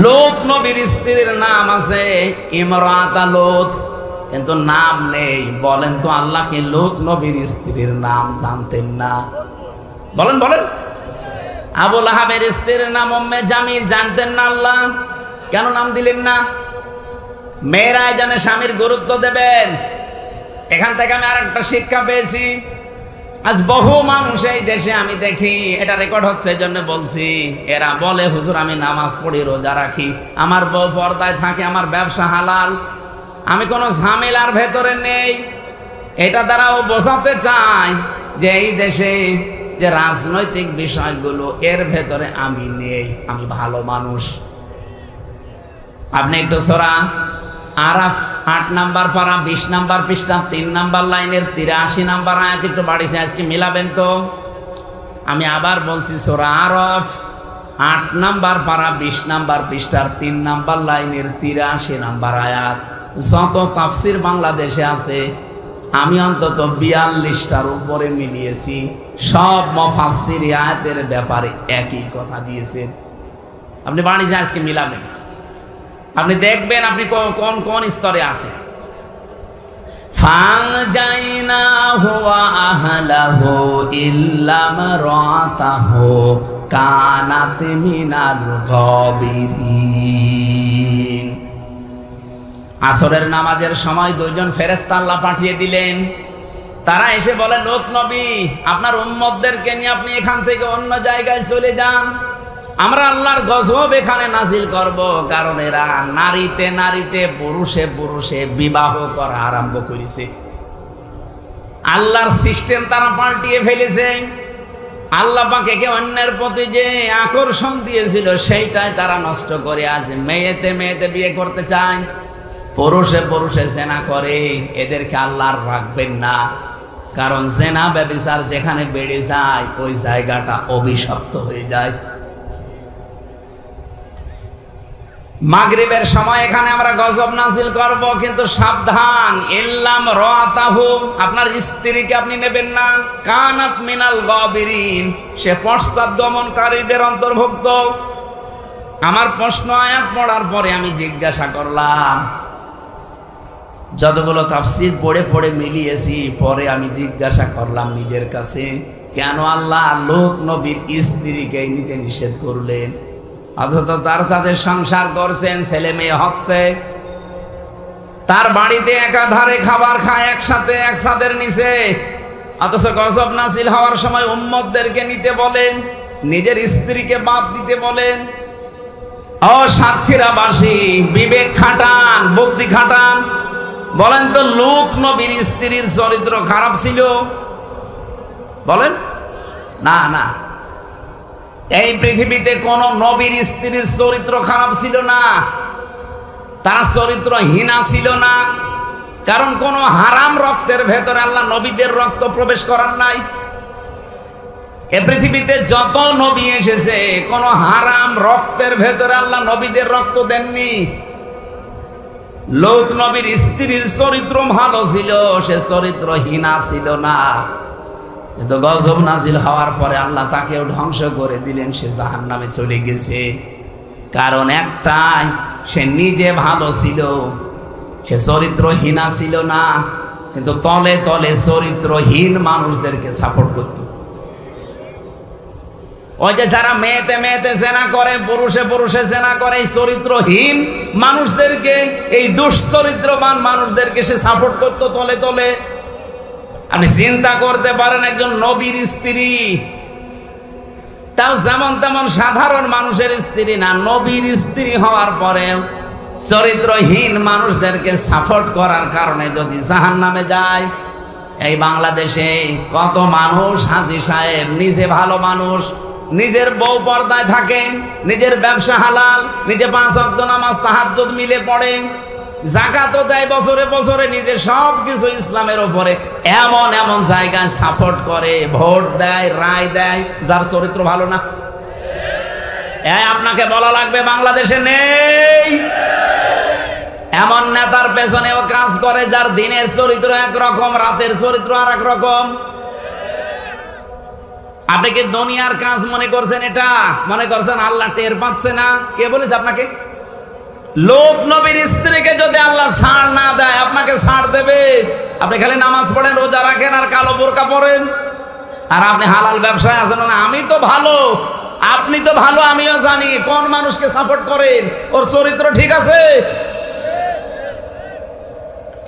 লোত নবীর স্ত্রীর নাম আছে ইমরাতা লোত, কিন্তু নাম নেই। বলেন তো আল্লাহ কি লোত নবীর স্ত্রীর নাম জানতেন না? বলেন বলেন। আবু লাহাবের স্ত্রীর নাম উম্মে জামিল, জানতেন না আল্লাহ? কেন নাম দিলেন না? মেয়েরাই জানে স্বামীর গুরুত্ব দেবেন। এখান থেকে আমি আরেকটা শিক্ষা পেয়েছি। আজ বহু মানুষ এই দেশে আমি দেখি, এটা রেকর্ড হচ্ছে এই জন্য বলছি, এরা বলে হুজুর আমি নামাজ পড়ি, রোজা রাখি, আমার বউ পর্দায় থাকে, আমার ব্যবসা হালাল, আমি কোনো ঝামেলার ভেতরে নেই। এটা দ্বারাও বোঝাতে চাই যে এই দেশে যে রাজনৈতিক বিষয়গুলো এর ভেতরে আমি নেই, আমি ভালো মানুষ। আপনি একটু সূরা আরাফ 8 নাম্বার পারা 20 নাম্বার পৃষ্ঠা 3 নাম্বার লাইনের 83 নাম্বার আয়াত একটু বাড়িছে, আজকে মিলাবেন তো। আমি আবার বলছি, সূরা আরাফ 8 নাম্বার পারা 20 নাম্বার পৃষ্ঠার 3 নাম্বার লাইনের 83 নাম্বার আয়াত। যত তাফসির বাংলাদেশে আছে আমি অন্তত 42টার উপরে মিলিয়েছি, সব মুফাসসির আয়াতের ব্যাপারে একই কথা দিয়েছেন। আপনি বাড়িতে আজকে মিলাবেন, আপনি দেখবেন আপনি কোন কোন স্তরে আছে। ফানজাইনাহু ওয়া আহলাহু ইল্লা মারাতাহু কানাত মিনাল গাবিরিন। আসরের নামাজের সময় দুইজন ফেরেশতা আল্লাহ পাঠিয়ে দিলেন। তারা এসে বলে, লোত নবী আপনার উম্মতদেরকে নিয়ে আপনি এখান থেকে অন্য জায়গায় চলে যান, আমরা আল্লাহর গজব এখানে নাজিল করব, কারণ এরা নারীতে নারীতে পুরুষে পুরুষে বিবাহ করা আরম্ভ করেছে। আল্লাহর সিস্টেম তারা পাল্টিয়ে ফেলেছে। আল্লাহ পাক একে অন্যের প্রতি যে আকর্ষণ দিয়েছিল সেইটাই তারা নষ্ট করে আজ মেয়েতে মেয়েতে বিয়ে করতে চায়, পুরুষে পুরুষে জেনা করে। এদেরকে আল্লাহ রাখবেন না, কারণ জেনা ব্যভিচার যেখানে বেড়ে যায় ওই জায়গাটা অভিশপ্ত হয়ে যায়। মাগরিবের সময় এখানে আমরা গজব নাজিল করব, কিন্তু সাবধান, ইল্লাম রাতাহু আপনার স্ত্রীকে আপনি নেবেন না, কানাত মিনাল গাবিরিন সে পশ্চাৎ গমনকারীদের অন্তর্ভুক্ত। আমার প্রশ্ন আয়াত পড়ার পরে আমি জিজ্ঞাসা করলাম, যতগুলো তাফসীর পড়ে পড়ে মিলিয়েছি, পরে আমি জিজ্ঞাসা করলাম নিজের কাছে, কেন আল্লাহ লূত নবীর স্ত্রীকে নিতে নিষেধ করলেন? অথচ তার সাথে সংসার করছেন, ছেলে মেয়ে হচ্ছে, তার বাড়িতে একাধারে খাবার খায় একসাথে, এক ছাদের নিচে, অথচ গজব নাজিল হওয়ার সময় উম্মতদেরকে নিতে বলেন, নিজের স্ত্রীকে বাদ দিতে বলেন। ও সাতক্ষীরাবাসী, বিবেক খাটান, বুদ্ধি খাটান, বলেন তো লূত নবীর স্ত্রীর চরিত্র খারাপ ছিল? বলেন না। না, এই পৃথিবীতে কোন নবীর স্ত্রীর চরিত্র খারাপ ছিল না, তারা চরিত্রহীনা ছিল না। কারণ কোন হারাম রক্তের ভেতরে আল্লাহ নবীদের রক্ত প্রবেশ করার নাই। এ পৃথিবীতে যত নবী এসেছে, কোন হারাম রক্তের ভেতরে আল্লাহ নবীদের রক্ত দেননি। লূত নবীর স্ত্রীর চরিত্র ভালো ছিল, সে চরিত্রহীনা ছিল না। কিন্তু গজব নাজিল হওয়ার পরে আল্লাহ তাকেও ধ্বংস করে দিলেন, সে জাহান্নামে চলে গেছে। কারণ একটাই, সে নিজে ভালো ছিল, সে চরিত্রহীনা ছিল না, কিন্তু তলে তলে চরিত্রহীন মানুষদেরকে সাপোর্ট করত। ওই যে যারা মেয়েতে মেয়েতে জেনা করে, পুরুষে পুরুষে জেনা করে, এই চরিত্রহীন মানুষদেরকে, এই দুশ্চরিত্রবান মানুষদেরকে সে সাপোর্ট করত তলে তলে। আপনি চিন্তা করতে পারেন, একজন নবীর স্ত্রী, তাও যেমন তেমন সাধারণ মানুষের স্ত্রী না, নবীর স্ত্রী হওয়ার পরে চরিত্রহীন মানুষদেরকে সাপোর্ট করার কারণে যদি জাহান্নামে যায়। এই বাংলাদেশে কত মানুষ হাজী সাহেব, নিজে ভালো মানুষ, নিজের বউ পর্দায় থাকে, নিজের ব্যবসা হালাল, নিজে 5 ওয়াক্ত নামাজ তাহাজ্জুদ মিলে পড়ে, যাকাতও দেয় বছরে বছরে, নিজে সব কিছু ইসলামের উপরে, এমন এমন জায়গায় সাপোর্ট করে, ভোট দেয়, রায় দেয়, যার চরিত্র ভালো না। আপনাকে বলা লাগবে বাংলাদেশে নেই। এমন নেতার পেছনেও কাজ করে, যার দিনের চরিত্র একরকম, রাতের চরিত্র আর এক রকম। আপনি কি দুনিয়ার কাজ মনে করছেন? এটা মনে করছেন আল্লাহ টের পাচ্ছে না? কে বলেছে আপনাকে? লূত নবীর স্ত্রীকে যদি আল্লাহ ছাড় না দেয়, আপনাকে ছাড় দেবে? আপনি খালি নামাজ পড়েন, রোজা রাখেন, আর কালো বোরকা পরেন, আর আপনি হালাল ব্যবসায় আছেন। মানে আমি তো ভালো, আপনি তো ভালো, আমিও জানি কোন মানুষকে সাপোর্ট করেন, ওর চরিত্র ঠিক আছে।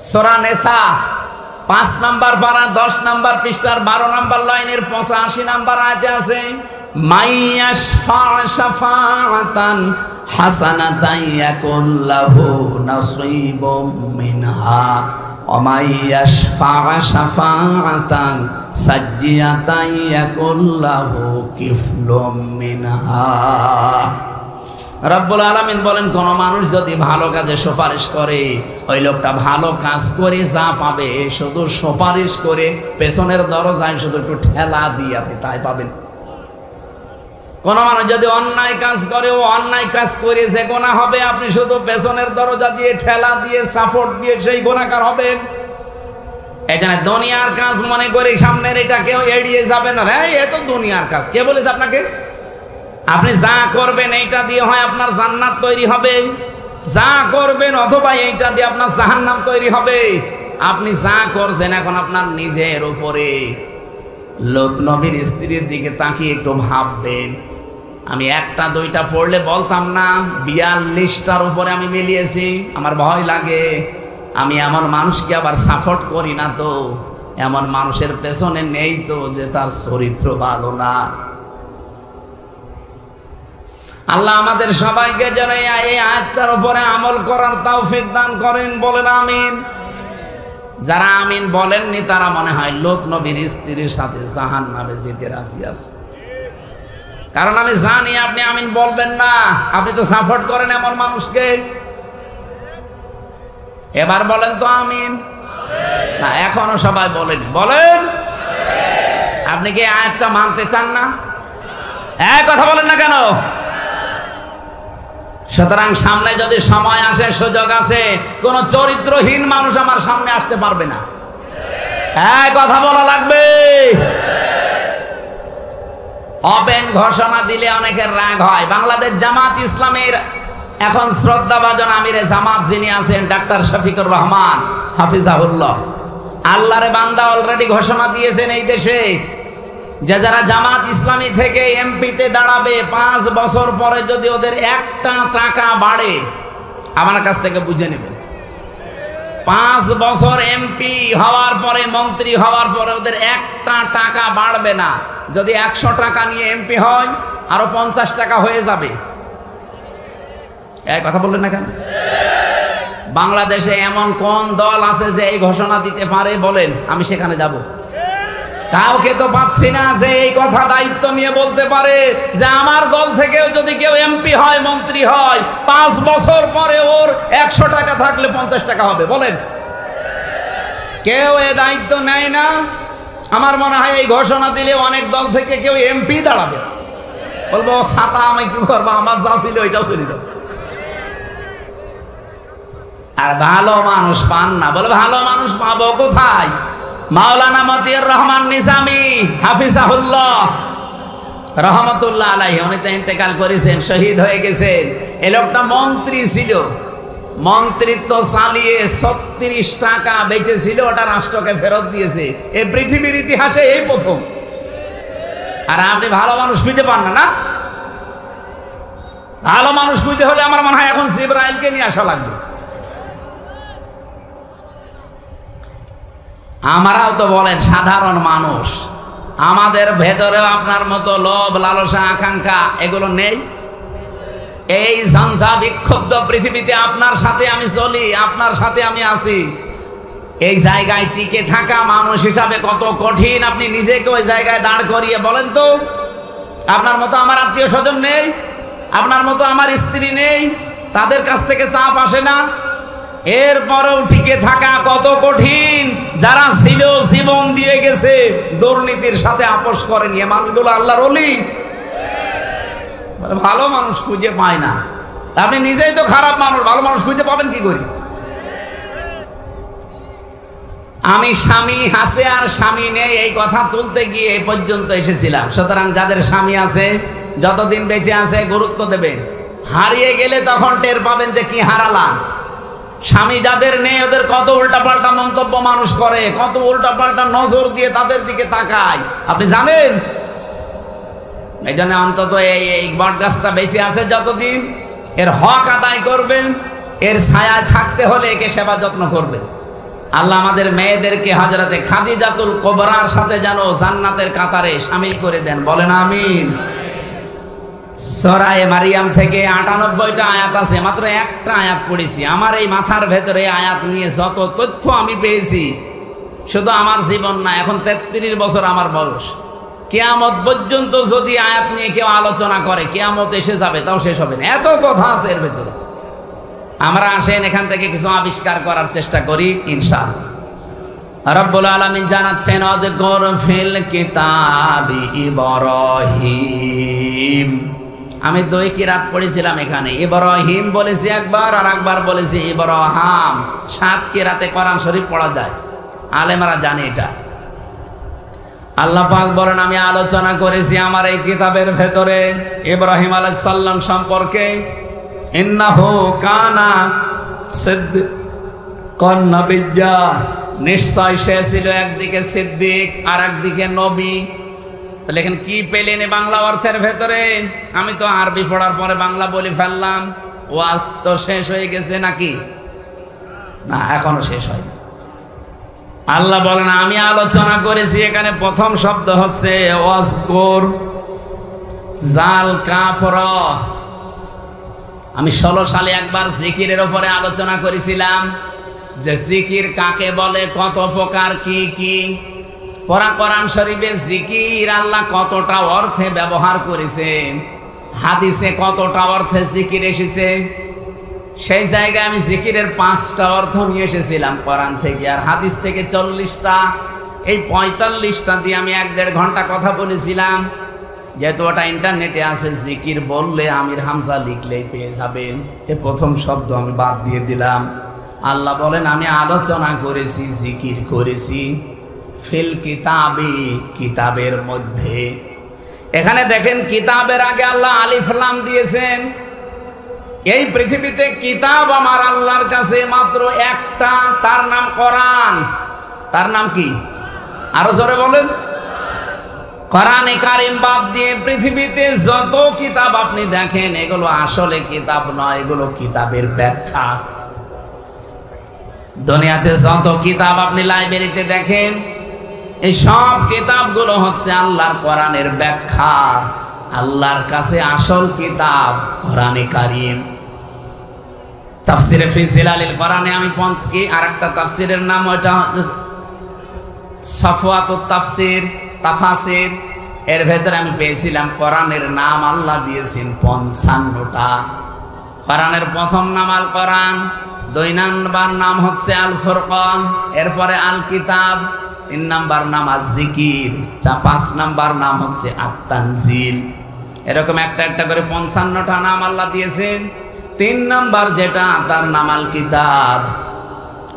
সূরা নিসা 5 নম্বর পারা 10 নম্বর পৃষ্ঠার 12 নম্বর লাইনের 85 নম্বর আয়াতে আছে, মাইয়াশফা শাফাআতান হাসানাতান ইয়াকুল লাহু নাসীবুম মিনহা ওয়া মাইয়াশফা শাফাআতান সাজ্জিয়াতান ইয়াকুল লাহু কিফলুম মিনহা। রব্বুল আলামিন বলেন, কোন মানুষ যদি ভালো কাজে সুপারিশ করে, ওই লোকটা ভালো কাজ করে যা পাবে, শুধু সুপারিশ করে পেছনের দরজায় শুধু একটু ঠেলা দিয়ে আপনি তাই পাবেন। কোন মানুষ যদি অন্যায় কাজ করে, ও অন্যায় কাজ করে যে গুনাহ হবে, আপনি শুধু পেছনের দরজা দিয়ে ঠেলা দিয়ে সাপোর্ট দিয়ে সেই গুনাহগার হবেন। এখানে দুনিয়ার কাজ মনে করে সামনের এটা কেউ এড়িয়ে যাবে না। হ্যাঁ, এ তো দুনিয়ার কাজ। কে বলেছে আপনাকে? আপনি যা করবেন এইটা দিয়ে হয় আপনার জান্নাত তৈরি হবে, যা করবেন অথবা এইটা দিয়ে আপনার জাহান্নাম তৈরি হবে। আপনি যা করছেন এখন আপনার নিজের উপরে। লূত নবীর স্ত্রীর দিকে তাকিয়ে একটু ভাববেন। আমি 1টা 2টা পড়লে বলতাম না, 42টার উপরে আমি মিলিয়েছি। আমার ভয় লাগে, আমি এমন মানুষকে আবার সাপোর্ট করি না তো, এমন মানুষের পেছনে নেই তো যে তার চরিত্র ভালো না। আল্লাহ আমাদের সবাইকে যেন এই আয়াতটার উপরে আমল করার তৌফিক দান করেন, বলেন আমিন। যারা আমিন বলেননি তারা মনে হয় লূত নবীর স্ত্রীর সাথে জাহান্নামে যেতে রাজি আছে। কারণ আমি জানি আপনি আমিন বলবেন না, আপনি তো সাপোর্ট করেন এমন মানুষকে। এবার বলেন তো আমিন। না, এখনো সবাই বলেনি। বলেন, আপনি কি আয়াতটা মানতে চান না? কথা বলেন না কেন? সুতরাং সামনে যদি সময় আসে, সুযোগ আছে, কোন চরিত্রহীন মানুষ আমার সামনে আসতে পারবে না। কথা বলা লাগবে। ওপেন ঘোষণা দিলে অনেকের রাগ হয়। বাংলাদেশ জামাত ইসলামের এখন শ্রদ্ধাভাজন আমিরে জামাত যিনি আছেন ডাক্তার শফিকুর রহমান হাফিজাহুল্লাহ, আল্লাহরে বান্দা অলরেডি ঘোষণা দিয়েছেন এই দেশে যে যারা জামাত ইসলামী থেকে এমপিতে দাঁড়াবে 5 বছর পরে যদি ওদের একটা টাকা বাড়ে আমার কাছ থেকে বুঝে নেবেন। 5 বছর এমপি হওয়ার পরে, মন্ত্রী হওয়ার পরে ওদের একটা টাকা বাড়বে না। যদি 100 টাকা নিয়ে এমপি হয় আরো 50 টাকা হয়ে যাবে। এই কথা বললেন না কেন? বাংলাদেশে এমন কোন দল আছে যে এই ঘোষণা দিতে পারে? বলেন, আমি সেখানে যাব। কাউকে তো পাচ্ছি না যে এই কথা দায়িত্ব নিয়ে বলতে পারে যে আমার দল থেকেও যদি কেউ এমপি হয়, মন্ত্রী হয়, 5 বছর পরে ওর 100 টাকা থাকলে 50 টাকা হবে। বলেন, কেউ এ দায়িত্ব নেয় না। আমার মনে হয় এই ঘোষণা দিলে অনেক দল থেকে কেউ এমপি দাঁড়াবে না। বলবো ছাতা আমি কি করবো, আমার যা ছিল ওইটাও চলে যাবে। আর ভালো মানুষ পান না। বলে ভালো মানুষ পাবো কোথায়? মাওলানা মতিউর রহমান নিজামী হাফিজাহুল্লাহ রহমতুল্লাহ আলাইহি, উনি তো ইন্তেকাল করেছেন, শহীদ হয়ে গেছেন। এই লোকটা মন্ত্রী ছিল, মন্ত্রিত্ব চালিয়ে 36 টাকা বেঁচে ছিল, ওটা রাষ্ট্রকে ফেরত দিয়েছে। এই পৃথিবীর ইতিহাসে এই প্রথম। আর আপনি ভালো মানুষ খুঁজে পান না? না, ভালো মানুষ খুঁজতে হলে আমার মনে হয় এখন জিবরাইলকে নিয়ে আসা লাগবে। আমরাও তো বলেন সাধারণ মানুষ, আমাদের ভেতরেও আপনার মতো লোভ, লালসা, আকাঙ্ক্ষা এগুলো নেই? এই ঝঞ্ঝা বিক্ষুব্ধ পৃথিবীতে আপনার সাথে আমি চলি, আপনার সাথে আমি আছি। এই জায়গায় টিকে থাকা মানুষ হিসাবে কত কঠিন, আপনি নিজেকে ওই জায়গায় দাঁড় করিয়ে বলেন তো। আপনার মতো আমার আত্মীয় স্বজন নেই, আপনার মতো আমার স্ত্রী নেই, তাদের কাছ থেকে চাপ আসে না, এরপরেও টিকে থাকা কত কঠিন। যারা ছিল জীবন দিয়ে গেছে, দুর্নীতির সাথে আপোষ করেনি, এ মানুষগুলো আল্লাহর ওলি। ভালো মানুষ খুঁজে পায় না। আপনি নিজেই তো খারাপ মানুষ, ভালো মানুষ খুঁজে পাবেন কি করে? আমি স্বামী আছে আর স্বামী নেই এই কথা তুলতে গিয়ে এই পর্যন্ত এসেছিলাম। সুতরাং যাদের স্বামী আছে, যতদিন বেঁচে আছে গুরুত্ব দেবেন। হারিয়ে গেলে তখন টের পাবেন যে কি হারালাম। স্বামী যাদের নেই ওদের কত উল্টাপাল্টা মন্তব্য মানুষ করে, কত উল্টাপাল্টা নজর দিয়ে তাদের দিকে তাকায়, আপনি জানেন? এই জন্য অন্তত এই বট গাছটা বেঁচে আছে যতদিন, এর হক আদায় করবেন, এর ছায়ায় থাকতে হলে একে সেবা যত্ন করবেন। আল্লাহ আমাদের মেয়েদেরকে হযরতে খাদিজাতুল কুবরার সাথে যেন জান্নাতের কাতারে শামিল করে দেন। বলেন আমিন। সূরা মারিয়াম থেকে 98টা আয়াত আছে, মাত্র একটা আয়াত পড়েছি। আমার এই মাথার ভেতরে আয়াত নিয়ে যত তথ্য আমি পেয়েছি, শুধু আমার জীবন না, এখন 33 বছর আমার বয়স, কিয়ামত পর্যন্ত যদি আয়াত নিয়ে কেউ আলোচনা করে, কিয়ামত এসে যাবে তাও শেষ হবে না, এত কথা আছে এর ভেতরে। আমরা আসেন এখান থেকে কিছু আবিষ্কার করার চেষ্টা করি ইনশাআল্লাহ। রব্বুল আলামিন জানাচ্ছেন, আযকুর ফিল কিতাবি ইব্রাহিম। আমি 2 কিরাত পড়েছিলাম এখানে, ইব্রাহিম বলেছি একবার, আর একবার বলেছি ইব্রাহাম। 7 কিরাতে কোরআন শরীফ পড়া যায়, আলেমরা জানে এটা। আল্লাহ পাক বলেন, আমি আলোচনা করেছি আমার এই কিতাবের ভেতরে ইব্রাহিম আলাইহিস সালাম সম্পর্কে। ইন্নাহু কানা সিদ্দিকান নাবিয়্যা, নিশ্চয় সে ছিল একদিকে সিদ্দিক আর একদিকে নবী। লেখেন কি পেলেন বাংলা অর্থের ভেতরে? আমি তো আরবি পড়ার পরে বাংলা বলে ফেললাম। ওয়াজ তো শেষ হয়ে গেছে নাকি? না, এখনো শেষ হয়নি। আল্লাহ বলেন, আমি আলোচনা করেছি। এখানে প্রথম শব্দ হচ্ছে ওয়াজকুর, জাল কাফর। আমি 16 সালে একবার জিকিরের উপরে আলোচনা করেছিলাম যে জিকির কাকে বলে, কত প্রকার, কি কি। কোরআন শরীফে জিকির আল্লাহ কতটা অর্থে ব্যবহার করেছেন, হাদিসে কতটা অর্থে জিকির এসেছে, সেই জায়গায় আমি জিকিরের 5টা অর্থ নিয়ে এসেছিলাম কোরআন থেকে, আর হাদিস থেকে 40টা। এই 45টা দিয়ে আমি 1-1.5 ঘন্টা কথা বলেছিলাম। যেহেতু ওটা ইন্টারনেটে আছে, জিকির বললে আমির হামজা লিখলেই পেয়ে যাবেন। এ প্রথম শব্দ আমি বাদ দিয়ে দিলাম। আল্লাহ বলেন, আমি আলোচনা করেছি, জিকির করেছি, ফিল কিতাবে, কিতাবের মধ্যে। এখানে দেখেন কিতাবের আগে আল্লাহ আলিফ লাম দিয়েছেন। এই পৃথিবীতে কিতাব আমার আল্লাহর কাছে মাত্র একটা, তার নাম কোরআন। তার নাম কি? আরো জোরে বলেন। কোরআনে কারিম বাদ দিয়ে পৃথিবীতে যত কিতাব আপনি দেখেন এগুলো আসলে কিতাব নয়, এগুলো কিতাবের ব্যাখ্যা। দুনিয়াতে যত কিতাব আপনি লাইব্রেরিতে দেখেন এই সব কিতাবগুলো হচ্ছে আল্লাহর কোরআনের ব্যাখ্যা। আল্লাহর কাছে আসল কিতাব কোরআনে কারিম। তাফসিরে ফি জিলালিল কোরআনে আমি পঞ্চকি আরেকটা তাফসিরের নাম ওটা সাফওয়াতুত তাফসির তাফাসির, এর ভেতরে আমি পেয়েছিলাম কোরআনের নাম আল্লাহ দিয়েছেন 55টা। কোরআনের প্রথম নাম আল কোরআন, 2 নাম্বার নাম হচ্ছে আল ফুরকান, এরপরে আল কিতাব, 3 নাম্বার নাম আজ জিকির, 5 নাম্বার নাম হচ্ছে আত তানজিল। এরকম একটা একটা করে 55টা নাম আল্লাহ দিয়েছেন। 3 নাম্বার যেটা তার নাম আল কিতাব।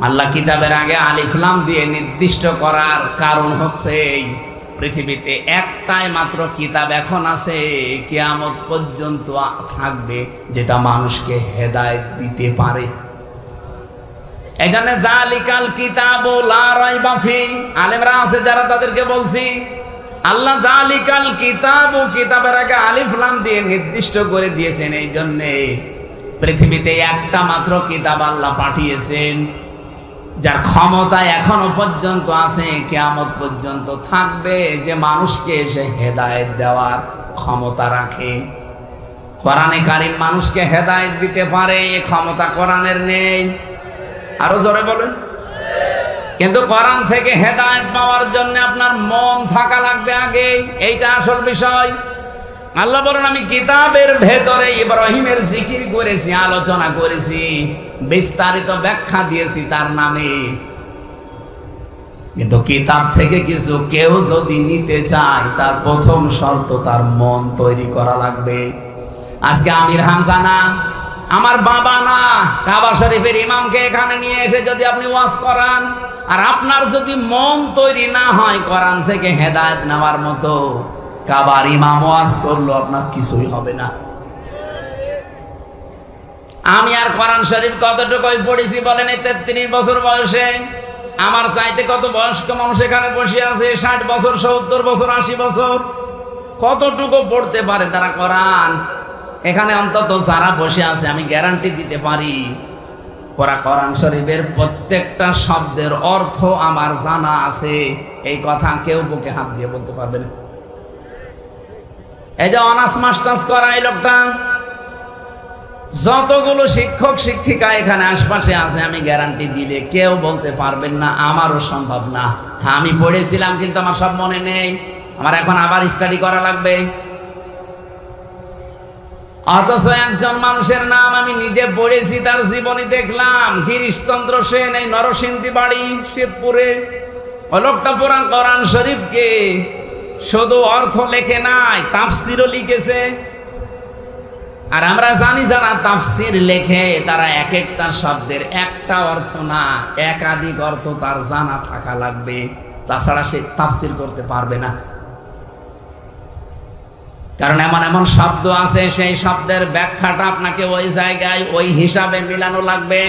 আল্লাহ কিতাবের আগে আলিফ লাম দিয়ে নির্দিষ্ট করার কারণ হচ্ছে পৃথিবীতে একটাই মাত্র কিতাব এখন আছে, কিয়ামত পর্যন্ত থাকবে, যেটা মানুষকে হেদায়েত দিতে পারে। এখানে যালিকাল কিতাবু লা রাইবা ফি, আলেমরা আছে যারা তাদেরকে বলছি আল্লাহ যালিকাল কিতাবু, কিতাবের আগে আলিফ লাম দিয়ে নির্দিষ্ট করে দিয়েছেন। এই জন্যে পৃথিবীতে একটা মাত্র কিতাব আল্লাহ পাঠিয়েছেন, যার ক্ষমতা এখনো পর্যন্ত আছে, কিয়ামত পর্যন্ত থাকবে, যে মানুষকে এসে হেদায়েত দেওয়ার ক্ষমতা রাখে। কোরআনে কারিম মানুষকে হেদায়েত দিতে পারে, এই ক্ষমতা কোরআনের নেই। আরো জোরে বলেন। কিন্তু কোরআন থেকে হেদায়েত পাওয়ার জন্য আপনার মন থাকা লাগবে আগে, এইটা আসল বিষয়। আল্লাহ বলেন আমি কিতাবের ভেতরে ইব্রাহিমের জিকির করেছি, আলোচনা করেছি, বিস্তারিত ব্যাখ্যা দিয়েছি তার নামে। কিন্তু কিতাব থেকে কিছু কেউ যদি নিতে চায় তার প্রথম শর্ত তার মন তৈরি করা লাগবে। আজকে আমির হামজা না, আমার বাবা না, কাবা শরীফের ইমামকে এখানে নিয়ে এসে যদি আপনি ওয়াজ করান আর আপনার যদি মন তৈরি না হয় কোরআন থেকে হেদায়েত নেওয়ার মতো, কাবার ইমাম ওয়াজ করলো আপনার কিছুই হবে না। আমি আর কোরআন শরীফ কতটুকু পড়েছি বলেন? এই 33 বছর বয়সে আমার চাইতে কত বয়স্ক মানুষ এখানে বসে আছে, 60 বছর, 70 বছর, 80 বছর। কতটুকু পড়তে পারে তারা কোরআন? এখানে অন্তত যারা বসে আছে আমি গ্যারান্টি দিতে পারি কোরআন শরীফের প্রত্যেকটা শব্দের অর্থ আমার জানা আছে। এই কথা কেউ বুকে হাত দিয়ে বলতে পারবে না। এই যে অনার্স মাস্টার্স করা এই লোকটা, যতগুলো শিক্ষক শিক্ষিকা এখানে আশপাশে আছে আমি গ্যারান্টি দিলে কেউ বলতে পারবেন না, আমারও সম্ভব না। হ্যাঁ, আমি পড়েছিলাম কিন্তু আমার সব মনে নেই, আমার এখন আবার স্টাডি করা লাগবে। অথচ একজন মানুষের নাম আমি নিজে পড়েছি, তার জীবনী দেখলাম, গিরিশচন্দ্র সেন, এই নরসিংদী বাড়ি, শিবপুরে। ওই লোকটা পুরান কোরআন শরীফকে শুধু অর্থ লেখে নাই, তাফসিরও লিখেছে। আর আমরা জানি যারা তাফসির লেখে তারা এক একটা শব্দের একটা অর্থ না, একাধিক অর্থ তার জানা থাকা লাগবে, তাছাড়া সে তাফসির করতে পারবে না। কারণ এমন এমন শব্দ আছে সেই শব্দের ব্যাখ্যাটা আপনাকে ওই জায়গায় ওই হিসাবে মিলানো লাগবে।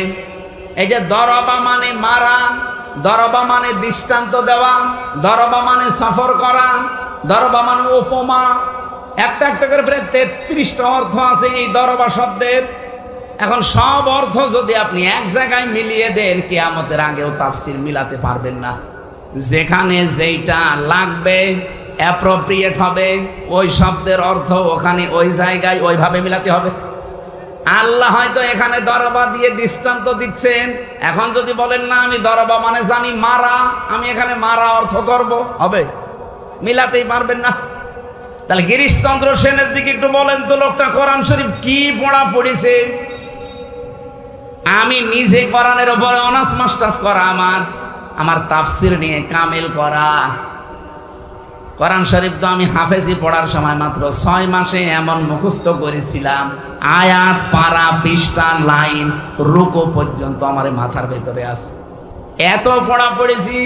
এই যে দরবা মানে মারা, দরবা মানে দৃষ্টান্ত দেওয়া, দরবা মানে সফর করা, দরবা মানে উপমা, একটা একটা করে প্রায় 33টা অর্থ আছে এই দরবা শব্দের। এখন সব অর্থ যদি আপনি এক জায়গায় মিলিয়ে দেন কিয়ামতের আগেও তাফসির মিলাতে পারবেন না। যেখানে যেইটা লাগবে অ্যাপ্রোপ্রিয়েট হবে, ওই শব্দের অর্থ ওখানে ওই জায়গায় ওইভাবে মিলাতে হবে। আল্লাহ হয়তো এখানে দরবা দিয়ে দৃষ্টান্ত দিচ্ছেন, এখন যদি বলেন না আমি দরবা মানে জানি মারা, আমি এখানে মারা অর্থ করব, হবে? মিলাতেই পারবেন না। তাহলে গিরিশচন্দ্র সেনের দিকে একটু বলেন তো, লোকটা কোরআন শরীফ কি পড়া পড়েছে? আমি নিজে কোরআনের উপরে অনার্স মাস্টার্স করা, আমার তাফসির নিয়ে কামেল করা। কোরআন শরীফ তো আমি হাফেজি পড়ার সময় মাত্র 6 মাসে এমন মুখস্থ করেছিলাম, আয়াত, পারা, পৃষ্ঠা, লাইন, রুকু পর্যন্ত আমার মাথার ভেতরে আছে। এত পড়া পড়েছি।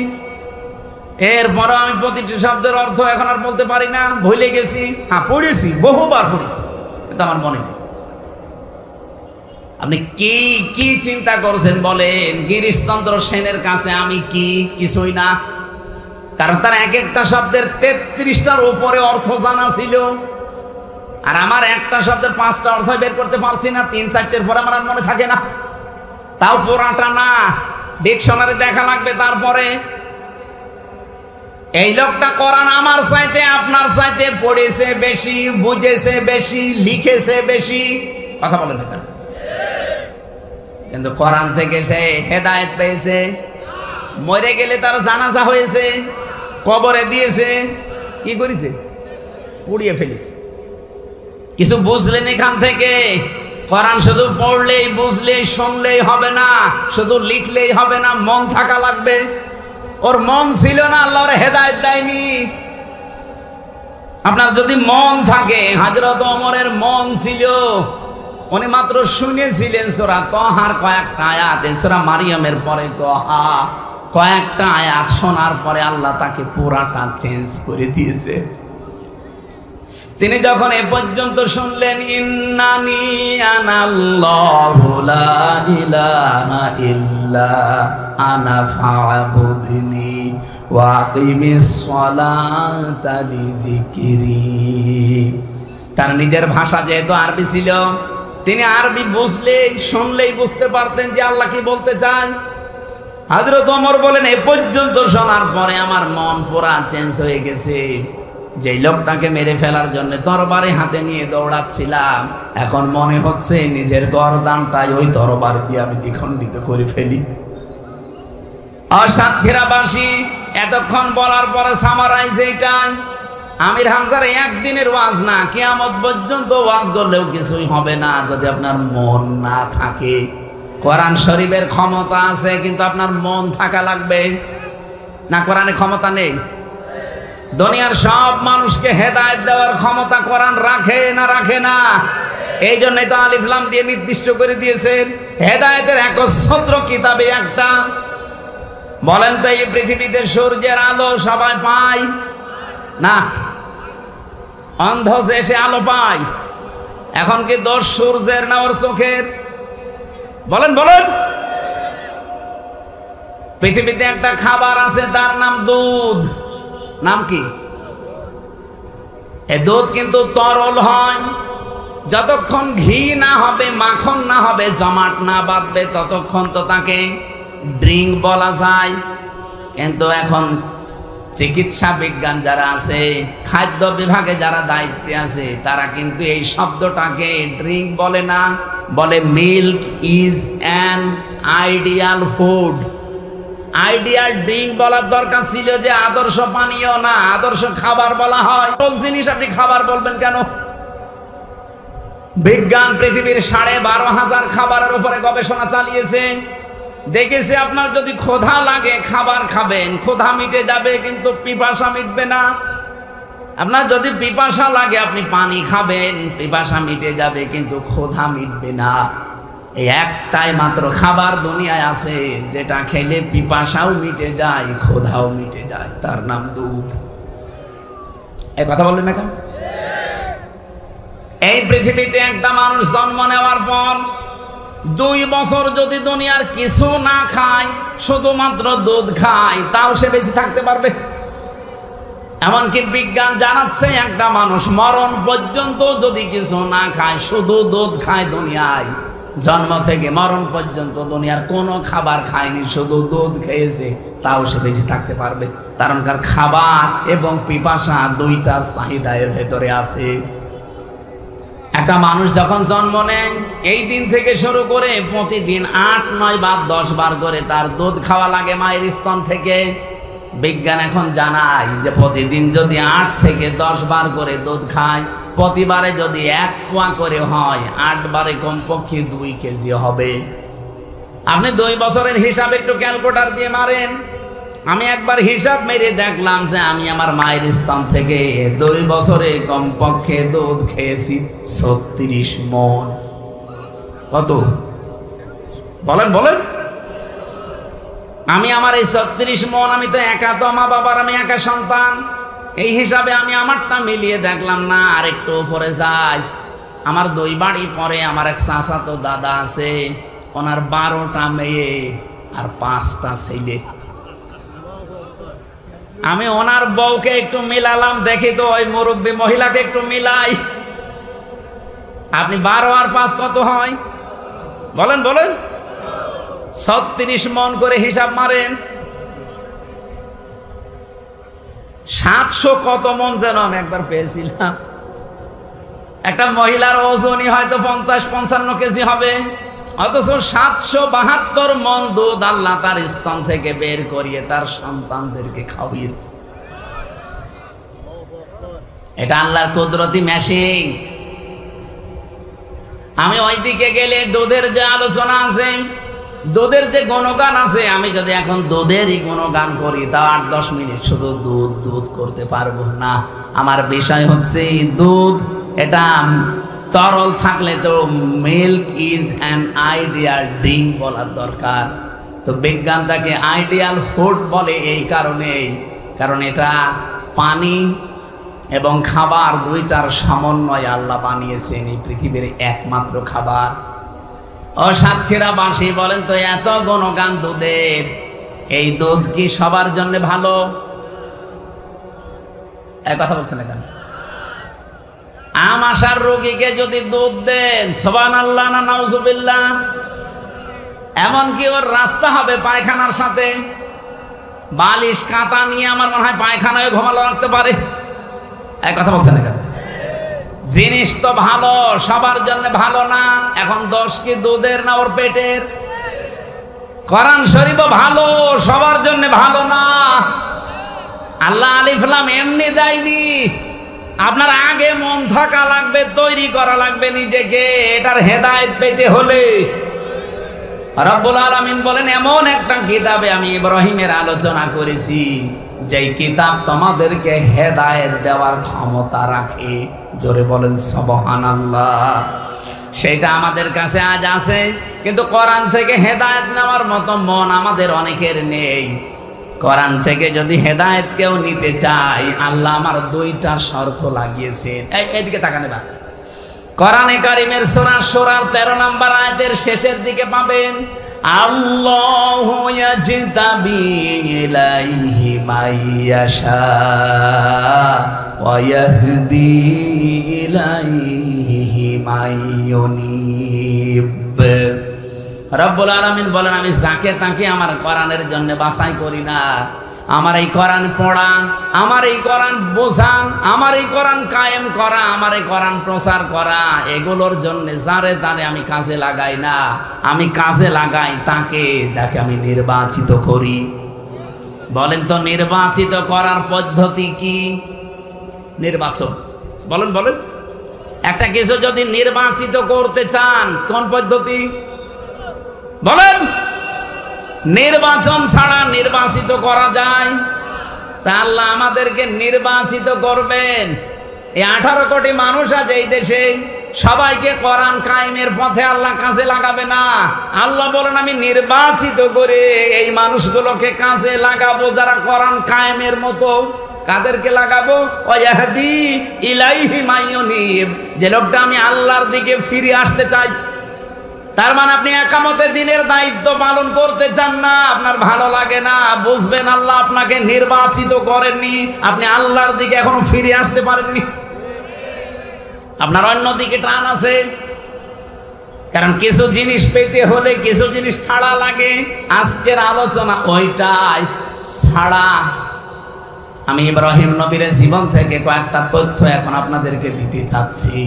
এরপরে আমি প্রতিটি শব্দের অর্থ এখন আর বলতে পারি না, ভুলে গেছি। হ্যাঁ, পড়েছি, বহুবার পড়েছি, কিন্তু আমার মনে নেই। আপনি কি কি চিন্তা করছেন বলেন? গিরিশচন্দ্র সেনের কাছে আমি কি? কিছুই না। কারণ তার এক একটা শব্দের 33টার উপরে অর্থ জানা ছিল, আর আমার একটা শব্দের 5টা অর্থ বের করতে পারছি না। 3-4টের পরে আমার আর মনে থাকে না, তাও পুরাটা না, ডিকশনারি দেখা লাগবে। তারপরে এই লোকটা কোরআন আমার চাইতে আপনার চাইতে পড়েছে বেশি, বুঝেছে বেশি, লিখেছে বেশি, কথা বলেন না কেন? কিন্তু কোরআন থেকে সে হেদায়েত পেয়েছে। মরে গেলে তার জানাজা হয়েছে, কবরে দিয়েছে, কি করেছে? পুড়িয়ে ফেলেছে। কিছু বুঝলেন এখান থেকে? কোরআন শুধু পড়লেই, বুঝলেই, শুনলেই হবে না, শুধু লিখলেই হবে না, মন থাকা লাগবে। ওর মন ছিল না, আল্লাহর হেদায়েত দেয়নি। আপনার যদি মন থাকে, হযরত ওমরের মন ছিল, উনি মাত্র শুনেছিলেন সূরা তাহার কয়েকটা আয়াত, সূরা মারিয়ামের পরে তাহা কয়েকটা আয়াত শোনার পরে আল্লাহ তাকে পুরাটা চেঞ্জ করে দিয়েছে। তিনি যখন এ পর্যন্ত শুনলেন, ইন্নানি আনাল্লাহু লা ইলাহা ইল্লা আনা ফা'বুদনি ওয়া আকিমিস সালাতা লিযিকরি। তার নিজের ভাষা যেহেতু আরবি ছিল, তিনি আরবি বুঝলেই, শুনলেই বুঝতে পারতেন যে আল্লাহ কি বলতে চান। হযরত ওমর বলেন, এ পর্যন্ত শোনার পরে আমার মন পুরা চেঞ্জ হয়ে গেছে। যেই লোকটাকে মেরে ফেলার জন্য তরবারি হাতে নিয়ে দৌড়াচ্ছিলাম, এখন মনে হচ্ছে নিজের গর্দানটাই ওই তরবারি দিয়ে আমি দ্বিখণ্ডিত করে ফেলি। সাতক্ষীরাবাসী এতক্ষণ বলার পরে সামারাইজ এইটা, আমির হামজার একদিনের ওয়াজ না, কিয়ামত পর্যন্ত ওয়াজ করলেও কিছুই হবে না যদি আপনার মন না থাকে। কোরআন শরীফের ক্ষমতা আছে, কিন্তু আপনার মন থাকা লাগবে না। কোরআনে ক্ষমতা নেই? দুনিয়ার সব মানুষকে হেদায়েত দেওয়ার ক্ষমতা কোরআন রাখে না? রাখে না। এই জন্যই তো আলিফ লাম দিয়ে নির্দিষ্ট করে দিয়েছেন হেদায়েতের একচ্ছত্র কিতাবে একটা। বলেন তো, এই পৃথিবীতে সূর্যের আলো সবাই পায় না? অন্ধ যে সে আলো পায়। এখন কি দোষ সূর্যের না ওর চোখের? বলেন বলেন। পৃথিবীতে একটা খাবার আছে, তার নাম দুধ। নাম কি? এ দুধ কিন্তু তরল হয়। যতক্ষণ ঘি না হবে, মাখন না হবে, জমাট না বাঁধবে, ততক্ষণ তো তাকে ড্রিঙ্ক বলা যায়। কিন্তু এখন চিকিৎসা বিজ্ঞান যারা আছে, খাদ্য বিভাগে যারা দায়িত্বে আছে, তারা কিন্তু এই শব্দটাকে ড্রিঙ্ক বলে না, বলে milk is an ideal food. Ideal drink বলার দরকার ছিল যে আদর্শ পানীয় না, আদর্শ খাবার বলা হয়। কোন জিনিস আপনি খাবার বলবেন কেন? বিজ্ঞান পৃথিবীর 12,500 খাবারের উপরে গবেষণা চালিয়েছে। দেখেছে আপনার যদি ক্ষুধা লাগে খাবার খাবেন, ক্ষুধা মিটে যাবে, কিন্তু পিপাসা মিটবে না। আপনার যদি পিপাসা লাগে আপনি পানি খাবেন, পিপাসা মিটে যাবে, কিন্তু ক্ষুধা মিটবে না। এই একটাই মাত্র খাবার দুনিয়ায় আছে যেটা খেলে পিপাসাও মিটে যায়, ক্ষুধাও মিটে যায়, তার নাম দুধ। এই কথা বললেন না কেন? এই পৃথিবীতে একটা মানুষ জন্ম নেওয়ার পর 2 বছর যদি দুনিয়ার কিছু না খায়, শুধুমাত্র দুধ খায়, তাও সে বেঁচে থাকতে পারবে। এমনকি বিজ্ঞান জানাচ্ছে একটা মানুষ মরণ পর্যন্ত যদি কিছু না খায়, শুধু দুধ খায়, দুনিয়ায় জন্ম থেকে মরণ পর্যন্ত দুনিয়ার কোনো খাবার খায়নি, শুধু দুধ খেয়েছে, তাও সে বেঁচে থাকতে পারবে। কারণ তার খাবার এবং পিপাসা দুইটার চাহিদা এর ভেতরে আছে। একটা মানুষ যখন জন্ম নেয়, এই দিন থেকে শুরু করে প্রতিদিন 8, 9 বা 10 বার করে তার দুধ খাওয়া লাগে মায়ের স্তন থেকে। বিজ্ঞান এখন জানায় যে প্রতিদিন যদি 8 থেকে 10 বার করে দুধ খায়, প্রতিবারে যদি 1 পোয়া করে হয়, 8 বারে কমপক্ষে 2 কেজি হবে। আপনি 2 বছরের হিসাব একটু ক্যালকুলেটর দিয়ে মারেন। আমি একবার হিসাব মেরে দেখলাম যে আমি আমার মায়ের স্তন থেকে 2 বছরে কমপক্ষে দুধ খেয়েছি 36 মণ। কত বলেন বলেন? আমি আমার এই 36 মন, আমি তো একা, তো মা বাবার আমি একা সন্তান, এই হিসাবে আমি আমারটা মিলিয়ে দেখলাম না, আর একটু উপরে যাই, আমার 2 বাড়ি পরে আমার এক চাচাতো দাদা আছে, ওনার 12টা মেয়ে আর 5টা ছেলে। আমি ওনার বউকে একটু মিলালাম, দেখি তো ওই মুরব্বী মহিলাকে একটু মিলাই, আপনি 12 আর 5 কত হয় বলেন বলেন? 36 মন করে হিসাব মারেন। 700 কত মন যেন আমি একবার পেয়েছিলাম। একটা মহিলার ওজনই হয়তো 50-55 কেজি হবে, অথচ 772 মন দুধ আল্লাহ তার স্তন থেকে বের করিয়ে তার সন্তানদেরকে খাওয়িয়েছে। এটা আল্লাহর কুদরতি মেশিন। আমি ওইদিকে গেলে দুধের যে আলোচনা আছে, দুধের যে গুণগান আছে, আমি যদি এখন দুধেরই গুণগান করি তা 8-10 মিনিট শুধু দুধ দুধ করতে পারবো না। আমার বিষয় হচ্ছে দুধ এটা তরল থাকলে তো milk is an ideal drink বলার দরকার। তো বিজ্ঞান তাকে আইডিয়াল ফুড বলে এই কারণেই, কারণ এটা পানি এবং খাবার দুইটার সমন্বয়ে আল্লাহ বানিয়েছেন, এই পৃথিবীর একমাত্র খাবার। ও সাতক্ষীরাবাসী বলেন তো, এত গুণগান দুধের, এই দুধ কি সবার জন্য ভালো? এক কথা বলছেন না কেন? আমাশার রোগীকে যদি দুধ দেন, সুবহানাল্লাহ না নাউজুবিল্লাহ, এমনকি ওর রাস্তা হবে পায়খানার সাথে, বালিশ কাঁথা নিয়ে আমার মনে হয় পায়খানায় ঘুমালো রাখতে পারে। এক কথা বলছেন না কেন? জিনিস তো ভালো, সবার জন্য ভালো না। এখন দোষ কি দুধের না ওর পেটের? কোরআন শরীফও ভালো, সবার জন্য ভালো না। আল্লাহ আলিফ লাম এমনি দেয়নি, আপনার আগে মন থাকা লাগবে, তৈরি করা লাগবে নিজেকে এটার হেদায়েত পেতে হলে। রব্বুল আলামিন বলেন, এমন একটা কিতাবে আমি ইব্রাহিমের আলোচনা করেছি, যেই কিতাব তোমাদেরকে হেদায়েত দেওয়ার ক্ষমতা রাখে। জোরে বলেন সুবহানাল্লাহ। সেটা আমাদের কাছে আজ আছে, কিন্তু কোরআন থেকে হেদায়েত নেওয়ার মতো মন আমাদের অনেকের নেই। কোরআন থেকে যদি হেদায়েত কেউ নিতে চায়, আল্লাহ আমার 2টা শর্ত লাগিয়েছেন। এইদিকে তাকান এবার। কোরআনে কারীমের সূরা সূরার 13 নম্বর আয়াতের শেষের দিকে পাবেন, আল্লাহু ইয়াজতাবি ইলাইহি মাইয়াশা ওয়া ইয়াহদি ইলাইহি মাইয়ুনিব। রব্বুল আলামিন বলেন, আমি যাকে তাকে আমার কোরআনের জন্য বাছাই করি না। আমার এই কোরআন পড়া, আমার এই কোরআন বোঝা, আমার এই কোরআন কায়েম করা, আমার এই কোরআন প্রচার করা, এগুলোর জন্য যারে তারে আমি কাজে লাগাই না। আমি কাজে লাগাই তাকে যাকে আমি নির্বাচিত করি। বলেন তো, নির্বাচিত করার পদ্ধতি কি? নির্বাচন। বলেন বলেন, একটা কিছু যদি নির্বাচিত করতে চান, কোন পদ্ধতি বলেন? নির্বাচন ছাড়া নির্বাচিত করা যায়? তা আল্লাহ আমাদেরকে নির্বাচিত করবেন। এই 18 কোটি মানুষ আছে এই দেশে, সবাইকে কোরআন কায়েমের পথে আল্লাহ কাজে লাগাবে না। আল্লাহ বলেন, আমি নির্বাচিত করে এই মানুষগুলোকে কাজে লাগাবো যারা কোরআন কায়েমের মতো। কাদেরকে লাগাবো? ওয়াহদি ইলাইহি মাইয়ুনিব, যে লোকটা আমি আল্লাহর দিকে ফিরে আসতে চাই। তার মানে আপনি একামতের দিনের দায়িত্ব পালন করতে চান না, আপনার ভালো লাগে না, বুঝবেন আল্লাহ আপনাকে নির্বাচিত করেননি, আপনি আল্লাহর দিকে এখনো ফিরে আসতে পারেননি, আপনার অন্যদিকে টান আছে। কারণ কিছু জিনিস পেতে হলে কিছু জিনিস ছাড়া লাগে। আজকের আলোচনা ওইটাই ছাড়া। আমি ইব্রাহিম নবীর জীবন থেকে কয়েকটা তথ্য এখন আপনাদেরকে দিতে চাচ্ছি।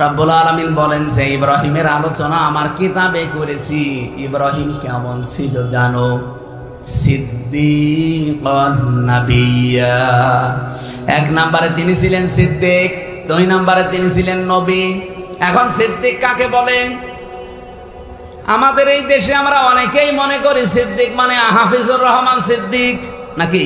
রব্বুল আলামিন বলেন যে ইব্রাহিমের আলোচনা আমার কিতাবে করেছি। ইব্রাহিম কেমন ছিল জানো? সিদ্দিকুন নাবিয়্যা। 1 নম্বরে তিনি ছিলেন সিদ্দিক, 2 নম্বরে তিনি ছিলেন নবী। এখন সিদ্দিক কাকে বলে? আমাদের এই দেশে আমরা অনেকেই মনে করি সিদ্দিক মানে হাফিজুর রহমান সিদ্দিক, নাকি?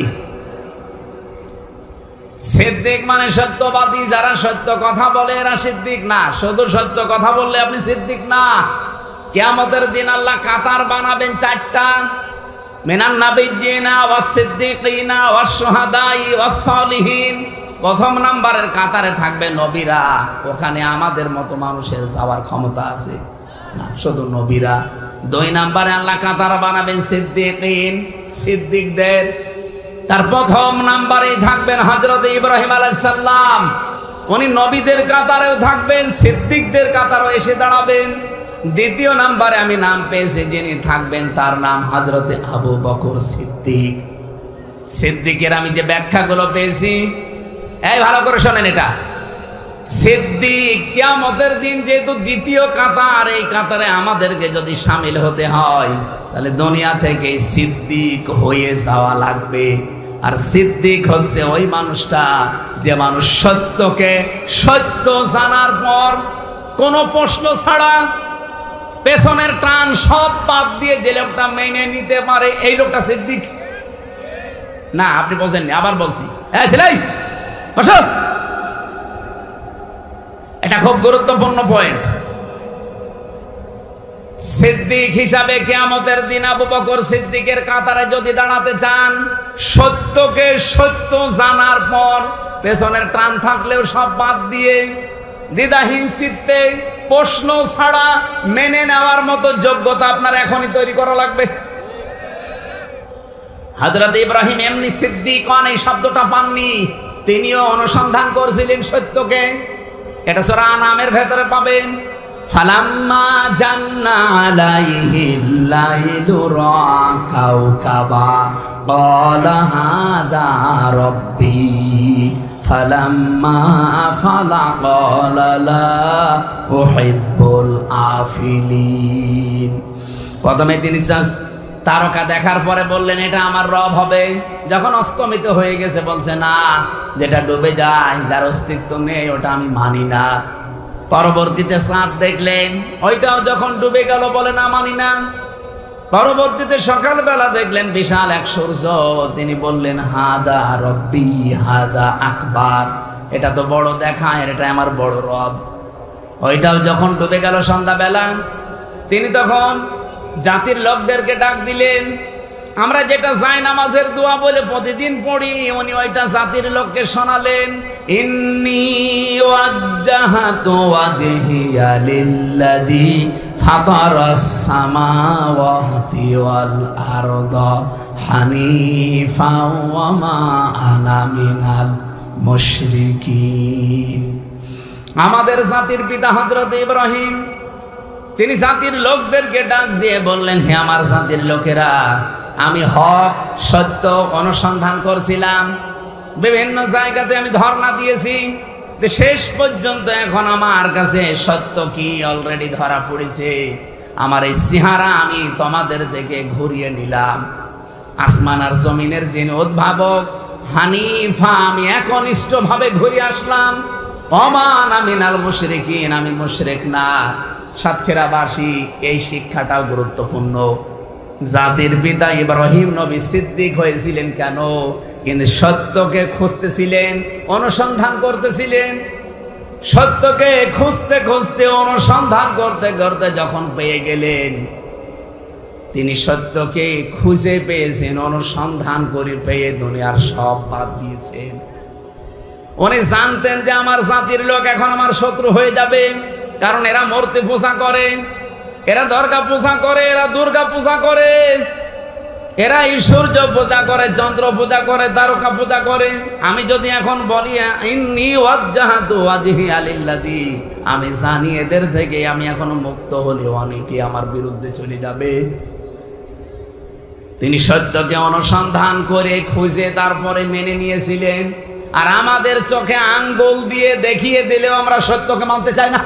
সিদ্দিক মানে সত্যবাদী, যারা সত্য কথা বলে এরা সিদ্দিক না। শুধু সত্য কথা বললে আপনি সিদ্দিক না। কিয়ামতের দিন আল্লাহ কাতার বানাবেন 4টা। মিনান নাবিয়্যিনা ওয়াস সিদ্দিকিনা ওয়াস শুহাদাই ওয়াস সালিহিন। প্রথম নাম্বারের কাতারে থাকবে নবীরা, ওখানে আমাদের মতো মানুষের যাওয়ার ক্ষমতা আছে না, শুধু নবীরা। 2 নাম্বারে আল্লাহ কাতার বানাবেন সিদ্দিকিন, সিদ্দিকদের। তার প্রথম নাম্বারেই থাকবেন হযরত ইব্রাহিম আলাইহিস সালাম, উনি নবীদের কাতারেও থাকবেন, সিদ্দিকদের কাতারেও এসে দাঁড়াবেন। দ্বিতীয় নাম্বারে আমি নাম পেয়েছি যিনি থাকবেন, তার নাম হযরত আবু বকর সিদ্দিক। সিদ্দিকের আমি যে ব্যাখ্যাগুলো পেয়েছি, এই ভালো করে শোনেন, এটা সিদ্দিক কিয়ামতের দিন যেহেতু দ্বিতীয় কাতার, এই কাতারে আমাদেরকে যদি শামিল হতে হয় তাহলে দুনিয়া থেকে সিদ্দিক হয়ে যাওয়া লাগবে। আর সিদ্দিক হচ্ছে ওই মানুষটা যে মানুষ সত্যকে সত্য জানার পর কোনো প্রশ্ন ছাড়া পেছনের টান সব বাদ দিয়ে যে লোকটা মেনে নিতে পারে, এই লোকটা সিদ্দিক না। আপনি বোঝেননি, আবার বলছি, বসো, এটা খুব গুরুত্বপূর্ণ পয়েন্ট। সিদ্দিক হিসাবে কিয়ামতের দিন আবু বকর সিদ্দিকের কাতারে যদি দাঁড়াতে চান, সত্যকে সত্য জানার পর পেছনের টান থাকলেও সব বাদ দিয়ে দ্বিধাহীন চিত্তে প্রশ্ন ছাড়া মেনে নেওয়ার মতো যোগ্যতা আপনার এখনই তৈরি করা লাগবে। হযরত ইব্রাহিম এমনি সিদ্দিক এই শব্দটা পাননি, তিনিও অনুসন্ধান করেছিলেন সত্যকে। এটা সূরা আনামের ভেতরে পাবেন। ফালাম্মা জান্না আলাইহিল লাইলু রা কাওকাবা ক্বালা হাযা রাব্বি ফালাম্মা আফালা ক্বালা লা উহিব্বুল আফিলিন। প্রথমে তিনি তারকা দেখার পরে বললেন এটা আমার রব হবে। যখন অস্তমিত হয়ে গেছে বলছে না, যেটা ডুবে যায়, যার অস্তিত্ব নেই, ওটা আমি মানি না। পরবর্তীতে চাঁদ দেখলেন, ওইটাও যখন ডুবে গেল বলে না, মানি না। পরবর্তীতে সকালবেলা দেখলেন বিশাল এক সূর্য, তিনি বললেন হাদা রব্বি হাদা আকবার, এটা তো বড় দেখায়, এটা আমার বড় রব। ওইটাও যখন ডুবে গেল সন্ধ্যাবেলা, তিনি তখন জাতির লোকদেরকে ডাক দিলেন। আমরা যেটা জায়নামাজের দোয়া বলে প্রতিদিন পড়ি, উনি ওইটা জাতির লোককে শোনালেন। ইন্নী ওয়াজ্জাহাতু ওয়াজহিয়া লিল্লাযী ফাতারাস সামাওয়াতি ওয়াল আরদা হানিফাও ওয়া মা আনা মিনাল মুশরিকিন। আমাদের জাতির পিতা হযরত ইব্রাহিম, তিনি জাতির লোকদেরকে ডাক দিয়ে বললেন, হে আমার জাতির লোকেরা, আমি হক সত্য অনুসন্ধান করছিলাম, বিভিন্ন জায়গাতে আমি ধর্ণা দিয়েছি, শেষ পর্যন্ত এখন আমার কাছে সত্য কি অলরেডি ধরা পড়েছে। আমার এই চেহারা আমি তোমাদের থেকে ঘুরিয়ে নিলাম। আসমান আর জমিনের যিনি উদ্ভাবক হানিফা, আমি একনিষ্ঠভাবে ঘুরে আসলাম। ওমান মিনাল মুশরিকিন, আমি মুশরিক না। সাতক্ষীরাবাসী, এই শিক্ষাটাও গুরুত্বপূর্ণ। জাতির পিতা ইব্রাহিম নবী সিদ্দিক হয়েছিলেন কেন? কিন্তু সত্যকে খুঁজতেছিলেন, অনুসন্ধান করতেছিলেন। সত্যকে খুঁজতে খুঁজতে, অনুসন্ধান করতে করতে যখন পেয়ে গেলেন, তিনি সত্যকে খুঁজে পেয়েছেন, অনুসন্ধান করে পেয়ে দুনিয়ার সব বাদ দিয়েছেন। উনি জানতেন যে আমার জাতির লোক এখন আমার শত্রু হয়ে যাবে, কারণ এরা মূর্তি পূজা করে, এরা দর্গা পূজা করে, এরা দুর্গা পূজা করে, এরা সূর্য পূজা করে, চন্দ্র পূজা করে, তারকা পূজা করে। আমি যদি এখন বলি ইন্নী ওয়াজ্জাহাতু ওয়াজহিয়া লিল্লাযী, আমি জানি এদের থেকে আমি এখন মুক্ত হলে অনেকে আমার বিরুদ্ধে চলে যাবে। তিনি সত্যকে অনুসন্ধান করে খুঁজে তারপরে মেনে নিয়েছিলেন। আর আমাদের চোখে আঙ্গুল দিয়ে দেখিয়ে দিলেও আমরা সত্যকে মানতে চাই না।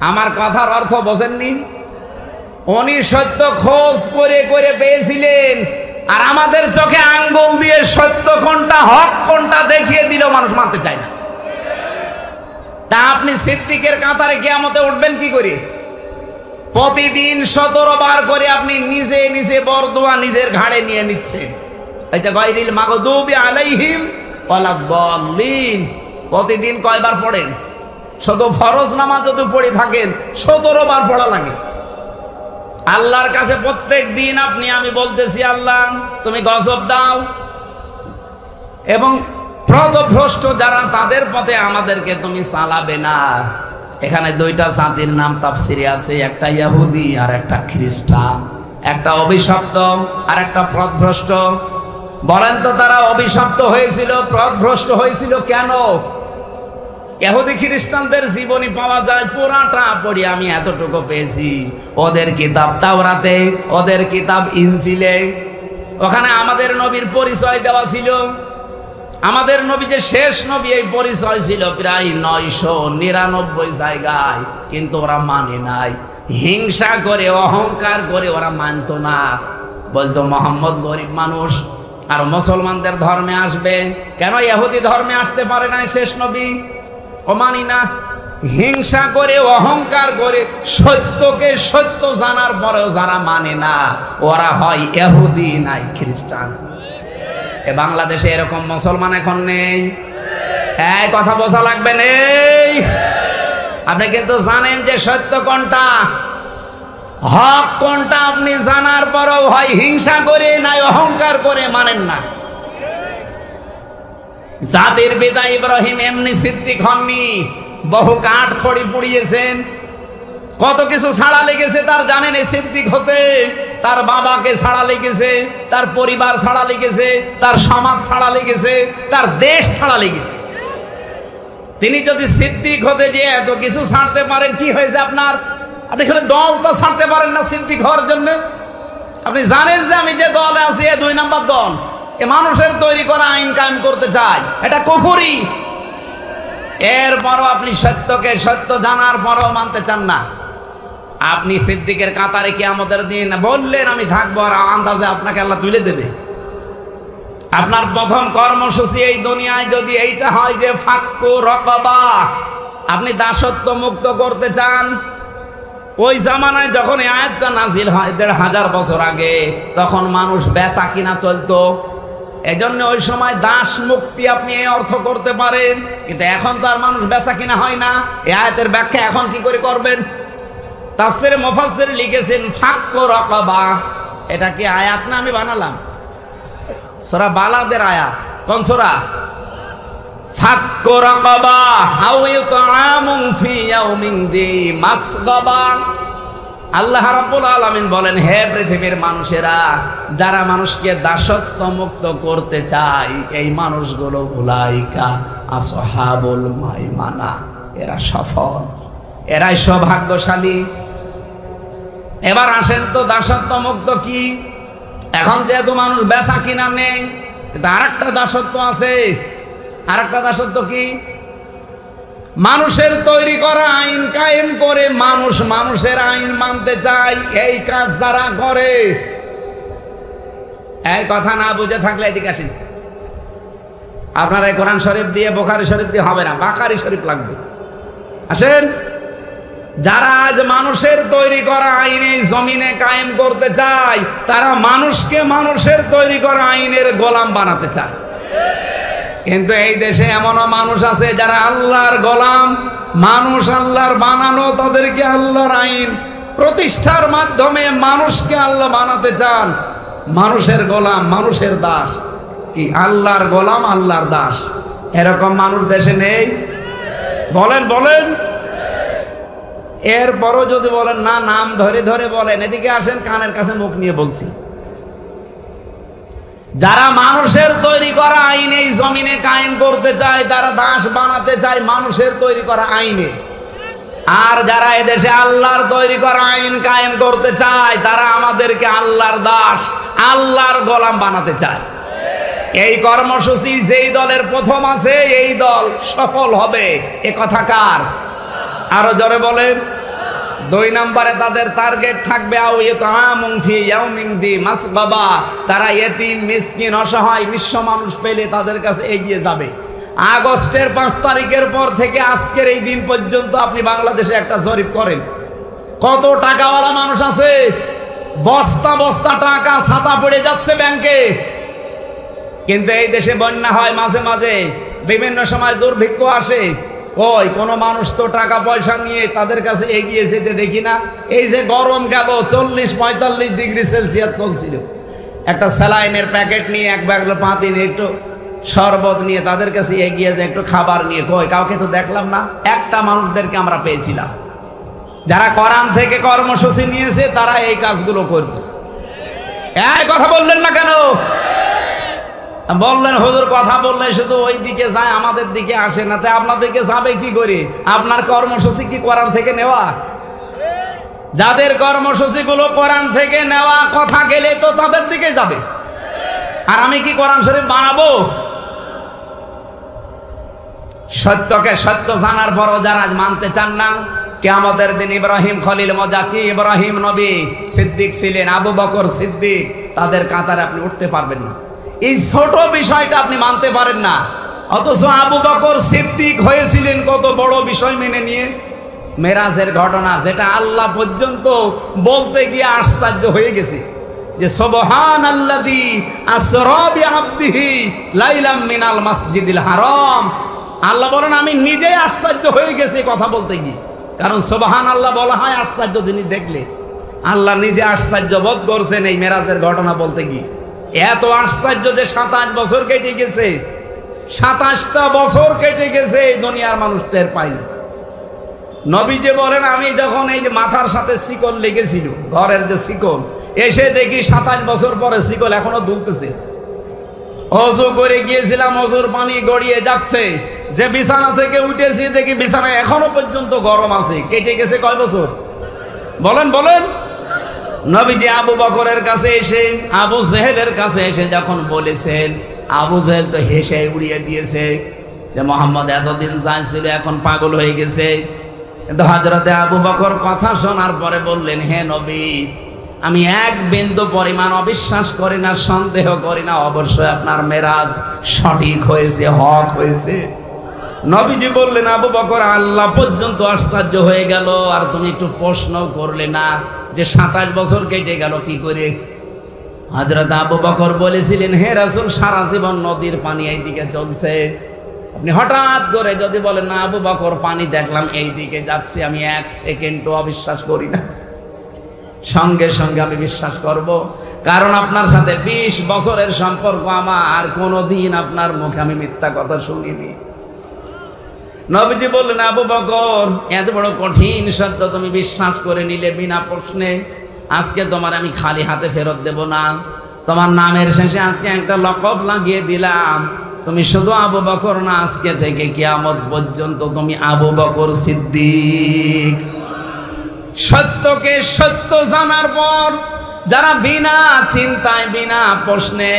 আমার কথার অর্থ বোঝেননি? উনি সত্য খোঁজ করে করে পেয়েছিলেন, আর আমাদের চোখে আঙ্গুল দিয়ে সত্য কোনটা হক কোনটা দেখিয়ে দিলেও মানুষ মানতে চায় না। তা আপনি সিদ্দিকের কাতারে কিয়ামতে উঠবেন কি করে? প্রতিদিন 17 বার করে আপনি নিজে নিজে বরদোয়া নিজের ঘাড়ে নিয়ে নিচ্ছেন। এটা গায়রিল মাগদুবি আলাইহিম ওয়ালাদ-দাল্লিন। প্রতিদিন কয়বার পড়েন? শুধু ফরজ নামাজ যদি পড়ে থাকেন 17 বার পড়া লাগে। আল্লাহর কাছে প্রত্যেক দিন আপনি আমি বলতেছি, আল্লাহ তুমি গজব দাও, এবং পথভ্রষ্ট যারা তাদের পথে আমাদেরকে তুমি চালাবে না। এখানে দুইটা জাতির নাম তাফসিরে আছে, একটা ইহুদি আর একটা খ্রিস্টান, একটা অভিশপ্ত আর একটা পথভ্রষ্ট। বলেন তো তারা অভিশপ্ত হয়েছিল, পথভ্রষ্ট হয়েছিল কেন? ইহুদি খ্রিস্টানদের জীবনী পাওয়া যায়, পুরাটা পড়ি আমি এতটুকু পেয়েছি। ওদের কিতাব তাওরাতে, ওদের কিতাব ইনজিলে, ওখানে আমাদের নবীর পরিচয় দেওয়া ছিল। আমাদের নবী যে শেষ নবী, এই পরিচয় ছিল প্রায় 999 জায়গায়, কিন্তু ওরা মানে নাই। হিংসা করে, অহংকার করে ওরা মানত না। বলতো মোহাম্মদ গরিব মানুষ, আর মুসলমানদের ধর্মে আসবে কেন? ইহুদি ধর্মে আসতে পারে না শেষ নবী, ও মানি না। হিংসা করে, অহংকার করে, সত্যকে সত্য জানার পরেও যারা মানে না, ওরা হয় ইহুদি নাই খ্রিস্টান। এ বাংলাদেশে এরকম মুসলমান এখন নেই, এই কথা বোঝা লাগবে। নেই। আপনি কিন্তু জানেন যে সত্য কোনটা, হক কোনটা, আপনি জানার পরেও হয় হিংসা করে নাই অহংকার করে মানেন না। জাতির পিতা ইব্রাহিম এমনি সিদ্দিক হননি, বহু কাঠ খড়ি পুড়িয়েছেন, কত কিছু ছাড়া লেগেছে তার, জানেন এই সিদ্দিক হতে? তার বাবাকে ছাড়া লেগেছে, তার পরিবার ছাড়া লেগেছে, তার সমাজ ছাড়া লেগেছে, তার দেশ ছাড়া লেগেছে। তিনি যদি সিদ্দিক হতে যে এত কিছু ছাড়তে পারেন, কি হয়েছে আপনার? আপনি খালি দল তো ছাড়তে পারেন না সিদ্দিক হওয়ার জন্য। আপনি জানেন যে আমি যে দলে আছি, 2 নাম্বার দল, এ মানুষের তৈরি করা আইন কায়েম করতে চায়, এটা কুফরি। এরপরও আপনি সত্যকে সত্য জানার পরও মানতে চান না। আপনি সিদ্দিকের কাতারে কিয়ামতের দিন বললেন আমি থাকবো, আর আন্দাজে আপনাকে আল্লাহ তুলে দেবে। আপনার প্রথম কর্মসূচি এই দুনিয়ায় যদি এইটা হয় যে ফাক্কু রাকাবা, আপনি দাসত্ব মুক্ত করতে চান। ওই জামানায় যখন এই আয়াতটা নাজিল হয় 1500 বছর আগে, তখন মানুষ বেচা কিনা চলতো, এজন্য ওই সময় দাস মুক্তি আপনি এই অর্থ করতে পারেন। কিন্তু এখন তো আর মানুষ বেচা কিনা হয় না। এই আয়াতের ব্যাখ্যা এখন কি করে করবেন? তাফসিরে মুফাসসির লিখেছেন ফাক্কু রাকাবা। এটা কি আয়াত না আমি বানালাম? সূরা বালাদের আয়াত। কোন সূরা? ফাক্কু রাকাবা আও ইতআমুন ফি ইয়াউমিন যী মাসগাবা। আল্লাহ রাব্বুল আলামিন বলেন, হে পৃথিবীর মানুষেরা, যারা মানুষকে দাসত্ব মুক্ত করতে চায়, এই মানুষগুলো উলাইকা আসহাবুল মাইমানা, এরা সফল, এরাই সৌভাগ্যশালী। এবার আসেন তো দাসত্ব মুক্ত কি? এখন যেহেতু মানুষ বেচা কিনা নেই, কিন্তু আরেকটা দাসত্ব আছে। আরেকটা দাসত্ব কি? মানুষের তৈরি করা আইন কায়েম করে মানুষ মানুষের আইন মানতে চায়। এই কাজ যারা করে, এই কথা না বুঝে থাকলে এদিকে আসেন। আপনারা কোরআন শরীফ দিয়ে, বুখারী শরীফ দিয়ে হবে না, বাখারী শরীফ লাগবে। আসেন, যারা আজ মানুষের তৈরি করা আইন এই জমিনে কায়েম করতে চায়, তারা মানুষকে মানুষের তৈরি করা আইনের গোলাম বানাতে চায়। কিন্তু এই দেশে এমনও মানুষ আছে যারা আল্লাহর গোলাম, মানুষ আল্লাহর বানানো, তাদেরকে আল্লাহর আইন প্রতিষ্ঠার মাধ্যমে মানুষকে আল্লাহ বানাতে চান। মানুষের গোলাম, মানুষের দাস। কি আল্লাহর গোলাম, আল্লাহর দাস? এরকম মানুষ দেশে নেই? বলেন বলেন। এরপরও যদি বলেন না, নাম ধরে ধরে বলেন, এদিকে আসেন, কানের কাছে মুখ নিয়ে বলছি। যারা মানুষের তৈরি করা আইন এই জমিনে কায়েম করতে চায়, তারা দাস বানাতে চায় মানুষের তৈরি করা আইনে। আর যারা এদেশে আল্লাহর তৈরি করা আইন কায়েম করতে চায়, তারা আমাদেরকে আল্লাহর দাস, আল্লাহর গোলাম বানাতে চায়। এই কর্মসূচি যেই দলের প্রথম আছে, এই দল সফল হবে। এ কথা কার? আরো জোরে বলেন। 2 নম্বরে তাদের টার্গেট থাকবে আও ইতআমুন ফি ইয়াউমিন যী মাসগাবা। তারা এতিম, মিসকিন, অসহায়, নিঃস্ব মানুষ পেলে তাদের কাছে এগিয়ে যাবে। আগস্টের 5 তারিখের পর থেকে আজকের এই দিন পর্যন্ত আপনি বাংলাদেশে একটা জরিপ করেন, কত টাকাওয়ালা মানুষ আছে? বস্তা বস্তা টাকা ছাতা পড়ে যাচ্ছে ব্যাংকে। কিন্তু এই দেশে বন্যা হয় মাঝে মাঝে, বিভিন্ন সময় দুর্ভিক্ষ আসে, ওই কোন মানুষ তো টাকা পয়সা নিয়ে তাদের কাছে এগিয়ে যেতে দেখি না। এই যে গরম গেল 40-45 ডিগ্রি সেলসিয়াস চলছিল, একটা স্যালাইনের প্যাকেট নিয়ে এক ব্যাগ পাতি নিয়ে একটু শরবত নিয়ে তাদের কাছে এগিয়ে যায়, একটু খাবার নিয়ে, কই কাউকে তো দেখলাম না। একটা মানুষদেরকে আমরা পেয়েছিলাম যারা কোরআন থেকে কর্মসূচি নিয়েছে, তারা এই কাজগুলো করত। এই কথা বললেন না কেন? বললেন হুজুর কথা বললে শুধু ওই দিকে যায়, আমাদের দিকে আসে না। তাই আপনাদেরকে যাবে কি করে? আপনার কর্মসূচি কি কোরআন থেকে নেওয়া? যাদের কর্মসূচিগুলো কোরআন থেকে নেওয়া, কথা গেলে তো তাদের দিকে যাবে। আর আমি কি কোরআন শরীফ বানাবো? সত্যকে সত্য জানার পরও যারা মানতে চান না, কিয়ামতের দিন ইব্রাহিম খলিল মজাকি, ইব্রাহিম নবী সিদ্দিক ছিলেন, আবু বকর সিদ্দিক, তাদের কাতারে আপনি উঠতে পারবেন না। এই ছোট বিষয়টা আপনি মানতে পারেন না, অথচ আবু বকর সিদ্দিক হয়েছিলেন কত বড় বিষয় মেনে নিয়ে। মেরাজের ঘটনা, যেটা আল্লাহ পর্যন্ত বলতে গিয়ে আশ্চর্য হয়ে গেছে যে সুবহানাল্লাযী আসরা বিআবদিহি লাইলাম মিনাল মাসজিদিল হারাম। আল্লাহ বলেন আমি নিজেই আশ্চর্য হয়ে গেছি কথা বলতে গিয়ে। কারণ সুবহানাল্লাহ বলা হয় আশ্চর্য জিনিস দেখলে। আল্লাহ নিজে আশ্চর্য বোধ করছেন এই মেরাজের ঘটনা বলতে গিয়ে। এত আশ্চর্য যে 27 বছর কেটে গেছে, 27টা বছর কেটে গেছে, এই দুনিয়ার মানুষ টের পায়নি। নবীজি বলেন আমি যখন এই যে মাথার সাথে শিকল লেগেছিল, ঘরের যে শিকল, এসে দেখি 27 বছর পরে শিকল এখনো দুলতেছে। অজু করে গিয়েছিলাম, অজুর পানি গড়িয়ে যাচ্ছে, যে বিছানা থেকে উঠেছি দেখি বিছানা এখনো পর্যন্ত গরম আছে। কেটে গেছে কয় বছর? বলেন বলেন। নবীজি আবু বকরের কাছে এসে, আবু জেহেলের কাছে এসে যখন বলেছেন, আবু জেহেল তো হেসে উড়িয়ে দিয়েছে যে মোহাম্মদ এতদিন চাইছিল, এখন পাগল হয়ে গেছে। কিন্তু হযরতে আবু বকর কথা শোনার পরে বললেন, হে নবী, আমি এক বিন্দু পরিমাণ অবিশ্বাস করি না, সন্দেহ করি না, অবশ্যই আপনার মেরাজ সঠিক হয়েছে, হক হয়েছে। নবীজি বললেন, আবু বকর আল্লাহ পর্যন্ত আশ্চর্য হয়ে গেল, আর তুমি একটু প্রশ্ন করলে না যে 27 বছর কেটে গেল কি করে? হযরত আবু বকর বলেছিলেন, হে রাসূল, সারা জীবন নদীর পানি এইদিকে চলছে, আপনি হঠাৎ করে যদি বলেন না আবু বকর পানি দেখলাম এই দিকে যাচ্ছে, আমি 1 সেকেন্ডও অবিশ্বাস করি না, সঙ্গে সঙ্গে আমি বিশ্বাস করব। কারণ আপনার সাথে 20 বছরের সম্পর্ক আমার, কোনোদিন আপনার মুখে আমি মিথ্যা কথা শুনিনি। নবীজি বললেন, আবু বকর এত বড় কঠিন সত্য তুমি বিশ্বাস করে নিলে বিনা প্রশ্নে, আজকে তোমার আমি খালি হাতে ফেরত দেব না। তোমার নামের শেষে আজকে একটা লকব লাগিয়ে দিলাম, তুমি শুধু আবু বকর না, আজকে থেকে কিয়ামত পর্যন্ত তুমি আবু বকর সিদ্দিক। সত্যকে সত্য জানার পর যারা বিনা চিন্তায় বিনা প্রশ্নে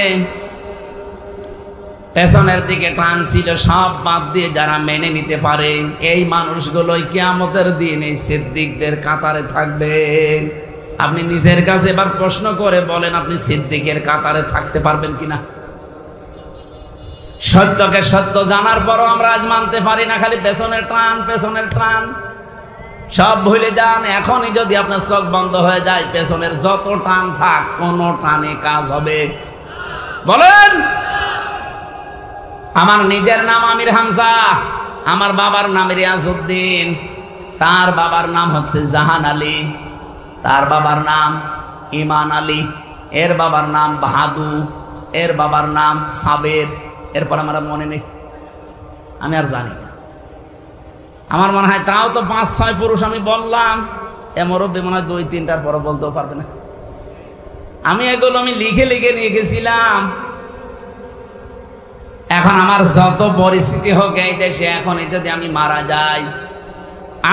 পেছনের দিকে টান ছিল, সব বাদ দিয়ে যারা মেনে নিতে পারে, এই মানুষগুলোই কিয়ামতের দিন এই সিদ্দিকদের কাতারে থাকবে। আপনি নিজের কাছে এবার প্রশ্ন করে বলেন, আপনি সিদ্দিকের কাতারে থাকতে পারবেন কিনা? সত্যকে সত্য জানার পরও আমরা আজ মানতে পারি না, খালি পেছনের টান, পেছনের টান। সব ভুলে যান। এখনই যদি আপনার চোখ বন্ধ হয়ে যায়, পেছনের যত টান থাক, কোন টানে কাজ হবে? বলেন। আমার নিজের নাম আমির হামজা, আমার বাবার নাম রিয়াজউদ্দিন, তার বাবার নাম হচ্ছে জাহান আলী, তার বাবার নাম ইমান আলী, এর বাবার নাম বাহাদু, এর বাবার নাম সাবের। এরপর আমার মনে নেই, আমি আর জানি না। আমার মনে হয় তাও তো 5-6 পুরুষ আমি বললাম, এ মুরব্বি মনে হয় 2-3টার পরে বলতেও পারবে না। আমি এগুলো আমি লিখে লিখে নিয়ে গেছিলাম। এখন আমার যত পরিস্থিতি হোক এই দেশে, এখন যদি আমি মারা যাই,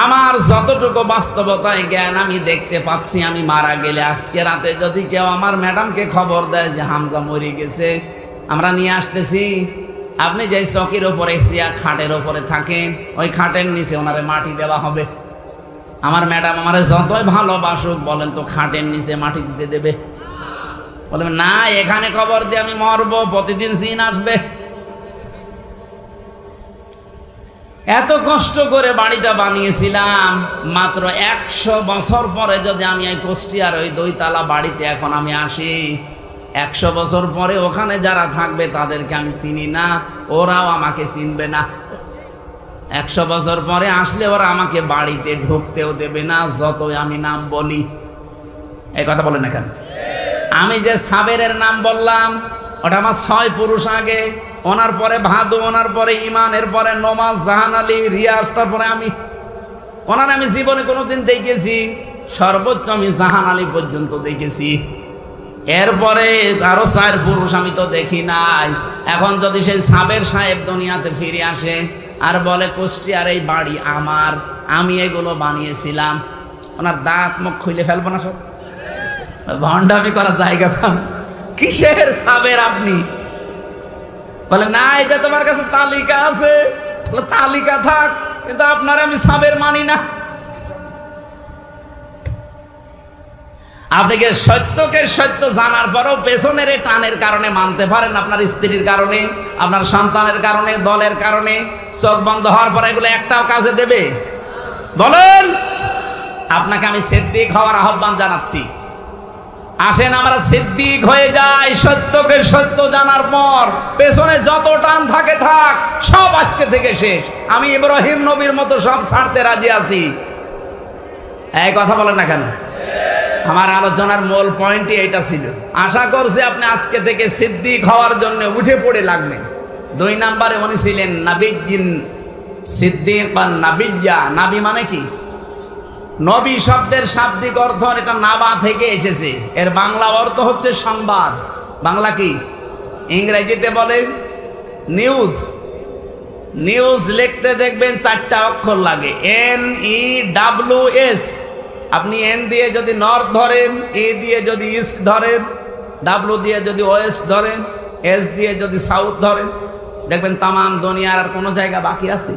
আমার যতটুকু বাস্তবতায় জ্ঞান আমি দেখতে পাচ্ছি, আমি মারা গেলে আজকে রাতে যদি কেউ আমার ম্যাডামকে খবর দেয় যে হামজা মরে গেছে, আমরা নিয়ে আসতেছি, আপনি যে চকির ওপরে খাটের ওপরে থাকেন, ওই খাটের নিচে ওনারে মাটি দেওয়া হবে। আমার ম্যাডাম আমারে যতই ভালোবাসুক, বলেন তো খাটের নিচে মাটি দিতে দেবে? বলবেন না, এখানে কবর দিয়ে আমি মরবো, প্রতিদিন সিন আসবে। এত কষ্ট করে বাড়িটা বানিয়েছিলাম, মাত্র 100 বছর পরে যদি আমি এই কুষ্টিয়ার ওই 2 তলা বাড়িতে এখন আমি আসি, 100 বছর পরে ওখানে যারা থাকবে তাদেরকে আমি চিনি না, ওরাও আমাকে চিনবে না। 100 বছর পরে আসলে ওরা আমাকে বাড়িতে ঢুকতেও দেবে না যতই আমি নাম বলি। এই কথা বলেন না কেন? আমি যে সাবেরের নাম বললাম ওটা আমার 6 পুরুষ আগে, ওনার পরে ভাদু, ওনার পরে ইমান, এর পরে নমাজ, জাহান আলী, রিয়াজ, তারপরে আমি। ওনার আমি জীবনে কোনোদিন দেখেছি, সর্বোচ্চ আমি জাহান আলী পর্যন্ত দেখেছি। এরপরে আরো 4 পুরুষ আমি তো দেখি নাই। এখন যদি সেই সাবের সাহেব দুনিয়াতে ফিরে আসে আর বলে কুষ্টিয়ার এই বাড়ি আমার, আমি এগুলো বানিয়েছিলাম, ওনার দাঁত মুখ খুলে ফেলবো না সব? ভণ্ডামি করার জায়গা পান? কিসের সাবের আপনি? বলে না, এটা তোমার কাছে তালিকা আছে। তালিকা থাক, কিন্তু আপনার আমি সাবের মানি না। আপনি কি সত্যকে সত্য জানার পরও পেছনের টানের কারণে মানতে পারেন? আপনার স্ত্রীর কারণে, আপনার সন্তানের কারণে, দলের কারণে চোখ বন্ধ হওয়ার পরে এগুলো একটাও কাজে দেবে? বলেন। আপনাকে আমি সিদ্দিক হওয়ার আহ্বান জানাচ্ছি। আসেন আমরা সিদ্দিক হয়ে যাই। সত্যকে সত্য জানার পর পেছনে যত টান থাকে থাক, সব আজকে থেকে শেষ। আমি ইব্রাহিম নবীর মতো সব ছাড়তে রাজি আছি। এই কথা বলেন না কেন? আমার আলোচনার মূল পয়েন্টই এটা ছিল। আশা করছি আপনি আজকে থেকে সিদ্দিক হওয়ার জন্য উঠে পড়ে লাগবেন। 2 নম্বরে উনি ছিলেন নাবিয়্যিন সিদ্দিক বা নাবিয়্যা। নাবি মানে কি? নবী শব্দের শাব্দিক অর্থ এটা নাবা থেকে এসেছে, এর বাংলা অর্থ হচ্ছে সংবাদ। বাংলা কি? ইংরেজিতে বলে নিউজ। নিউজ লিখতে দেখবেন 4টা অক্ষর লাগে, NEWS। আপনি এন দিয়ে যদি নর্থ ধরেন, এ দিয়ে যদি ইস্ট ধরেন, ডাব্লু দিয়ে যদি ওয়েস্ট ধরেন, এস দিয়ে যদি সাউথ ধরেন, দেখবেন তামাম দুনিয়ার আর কোনো জায়গা বাকি আছে?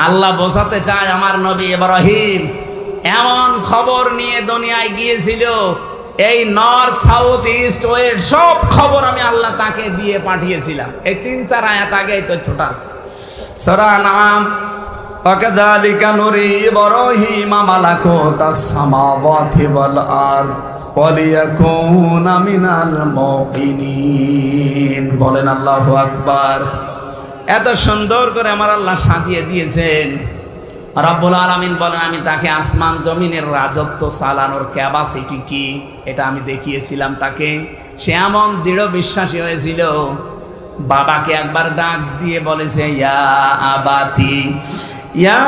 আল্লাহ বোঝাতে চায় আমার নবী ইব্রাহিম এমন খবর নিয়ে দুনিয়ায় গিয়েছিল, এই নর্থ সাউথ ইস্ট ওয়েস্ট সব খবর আমি আল্লাহ তাকে দিয়ে পাঠিয়েছিলাম। এই 3-4 আয়াত আগে এই তথ্যটা আছে। সূরা নাম وَكَذَلِكَ نُرِي إِبْرَاهِيمَ مَلَكُوتَ السَّمَاوَاتِ وَالْأَرْضِ وَلِيَكُونَ مِنَ الْمُوقِنِينَ। বলেন আল্লাহু আকবার। এত সুন্দর করে আমার আল্লাহ সাজিয়ে দিয়েছেন। রব্বুল আলামিন বলেন আমি তাকে আসমান জমিনের রাজত্ব চালানোর ক্যাপাসিটি কি এটা আমি দেখিয়েছিলাম তাকে। সে এমন দৃঢ় বিশ্বাসী হয়েছিল, বাবাকে একবার ডাক দিয়ে বলেছে ইয়া আবাতি ইয়া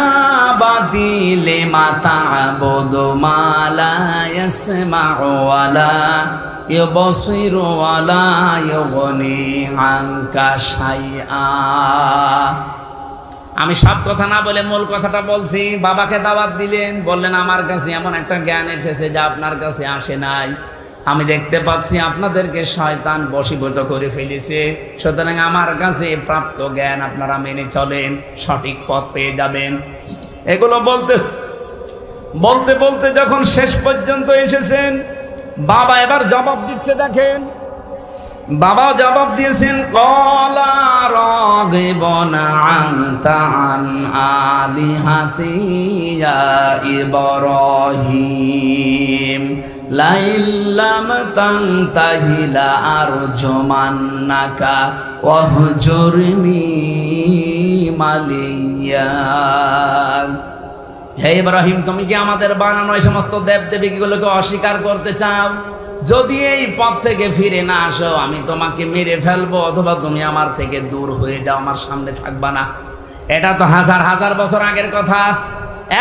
আবাতি লিমা তা'বুদু মা লা ইয়াসমা'ু ওয়া লা ইউবসিরু ওয়া লা ইউগনি আনকা শাইআ। আমি সব কথা না বলে মূল কথাটা বলছি। বাবাকে দাওয়াত দিলেন, বললেন আমার কাছে এমন একটা জ্ঞান এসেছে যা আপনার কাছে আসে নাই। আমি দেখতে পাচ্ছি আপনাদেরকে শয়তান বশীভূত করে ফেলেছে, সুতরাং আমার কাছে প্রাপ্ত জ্ঞান আপনারা মেনে চলেন, সঠিক পথ পেয়ে যাবেন। এগুলো বলতে বলতে বলতে যখন শেষ পর্যন্ত এসেছেন, বাবা এবার জবাব দিচ্ছে। দেখেন বাবা জবাব দিয়েছেন, ক্বালা রাগিবুন আনতা আন আলিহাতি ইয়া ইব্রাহিম লাইল্লাম তানতাহি লা আরজুমান্নাকা ওয়াহজুরনি মালিয়া। হে ইব্রাহিম, তুমি কি আমাদের বানানো এই সমস্ত দেবদেবীগুলোকে অস্বীকার করতে চাও? যদি এই পথ থেকে ফিরে না আসো, আমি তোমাকে মেরে ফেলবো, অথবা তুমি আমার থেকে দূর হয়ে যাও, আমার সামনে থাকবা না। এটা তো হাজার হাজার বছর আগের কথা।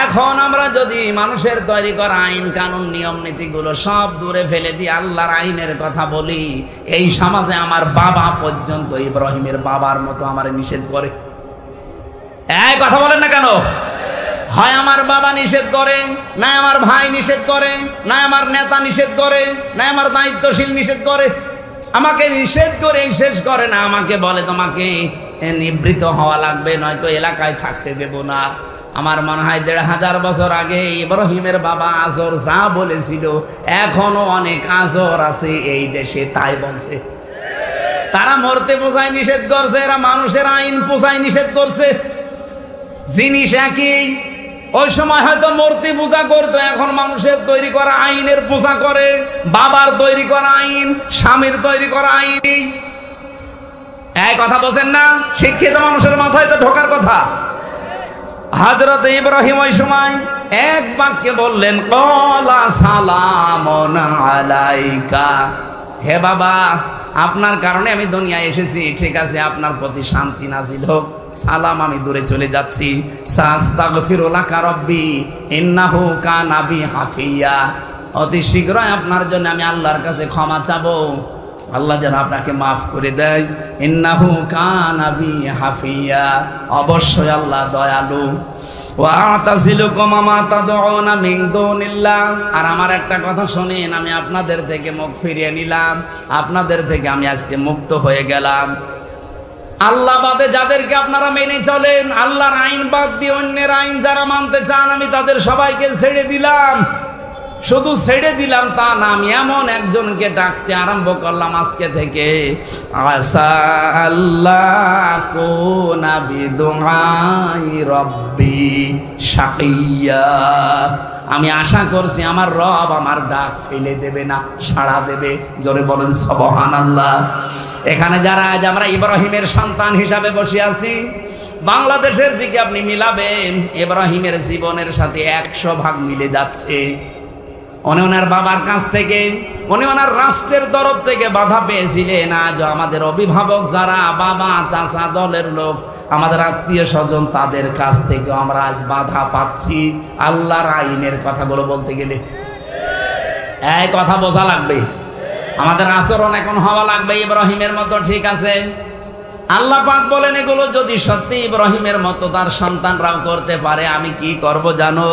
এখন আমরা যদি মানুষের তৈরি করা আইন কানুন নিয়ম নীতিগুলো সব দূরে ফেলে দিয়ে আল্লাহর আইনের কথা বলি, এই সমাজে আমার বাবা পর্যন্ত ইব্রাহিমের বাবার মতো আমার নিষেধ করে। এই কথা বলেন না কেন? হয় আমার বাবা নিষেধ করে, না আমার ভাই নিষেধ করে, না আমার নেতা নিষেধ করে, না আমার দায়িত্বশীল নিষেধ করে। আমাকে নিষেধ করে শেষ করে না, আমাকে বলে তোমাকে নিবৃত হওয়া লাগবে, নয়তো এলাকায় থাকতে দেব না। আমার মনে হয় 1500 বছর আগে ইব্রাহিমের বাবা আজর যা বলেছিল, এখনো অনেক আজর আছে এই দেশে তাই বলছে। তারা মরতে পোষায় নিষেধ করছে, এরা মানুষের আইন পোষায় নিষেধ করছে। জিনিস একই। ওই সময় হয়তো মূর্তি পূজা করতো, এখন মানুষের তৈরি করা আইনের পূজা করে। বাবার তৈরি করা আইন, স্বামীর তৈরি করা আইন। এই কথা বলছেন না? শিক্ষিত মানুষের মাথায় তো ঢোকার কথা। হযরত ইব্রাহিম ওই সময় এক বাক্যে বললেন, ক্বালা সালামুন আলাইকা। হে বাবা, আপনার কারণে আমি দুনিয়ায় এসেছি, ঠিক আছে, আপনার প্রতি শান্তি নাজিল হোক, সালাম, আমি দূরে চলে যাচ্ছি। সাস্তাগফিরু লাকা রাব্বি ইন্নাহু কানা বি হাফিয়া। অতি শীঘ্রই আপনার জন্য আমি আল্লাহর কাছে ক্ষমা চাবো, আল্লাহ যেন আপনাকে মাফ করে দেয়। ইন্নাহু কানা বি হাফিয়া, অবশ্যই আল্লাহ দয়ালু। ওয়া আতাসিলুকুম মা তাদউনা মিন দুনিল্লাহ। আর আমার একটা কথা শুনেন, আমি আপনাদের থেকে মুখ ফিরিয়ে নিলাম, আপনাদের থেকে আমি আজকে মুক্ত হয়ে গেলাম। আল্লাহ বাদে যাদেরকে আপনারা মেনে চলেন, আল্লাহর আইন বাদ দিয়ে অন্যের আইন যারা মানতে চান, আমি তাদের সবাইকে ছেড়ে দিলাম। শুধু ছেড়ে দিলাম তা না, আমি এমন একজনকে ডাকতে আরম্ভ করলাম আজকে থেকে, আসা আল্লাহ কুনা বিদুআই রাব্বি শাকিয়া। আমি আশা করছি আমার রব আমার ডাক ফেলে দেবে না, সাড়া দেবে। জোরে বলেন সুবহানাল্লাহ। এখানে যারা আজ আমরা ইব্রাহিমের সন্তান হিসাবে বসে আছি, বাংলাদেশের দিকে আপনি মিলাবেন, ইব্রাহিমের জীবনের সাথে 100 ভাগ মিলে যাচ্ছে। উনি ওনার বাবার কাছ থেকে, উনি ওনার রাষ্ট্রের তরফ থেকে বাধা পেয়েছিলেন। আজ আমাদের অভিভাবক যারা, বাবা, চাচা, দলের লোক, আমাদের আত্মীয় স্বজন, তাদের কাছ থেকে আমরা আজ বাধা পাচ্ছি আল্লাহর আইনের কথাগুলো বলতে গেলে। এই কথা বোঝা লাগবে, আমাদের আচরণ এখন হওয়া লাগবে ইব্রাহিমের মতো, ঠিক আছে? আল্লাহ পাক বলেন, এগুলো যদি সত্যি ইব্রাহিমের মতো তার সন্তানরাও করতে পারে, আমি কি করব জানো?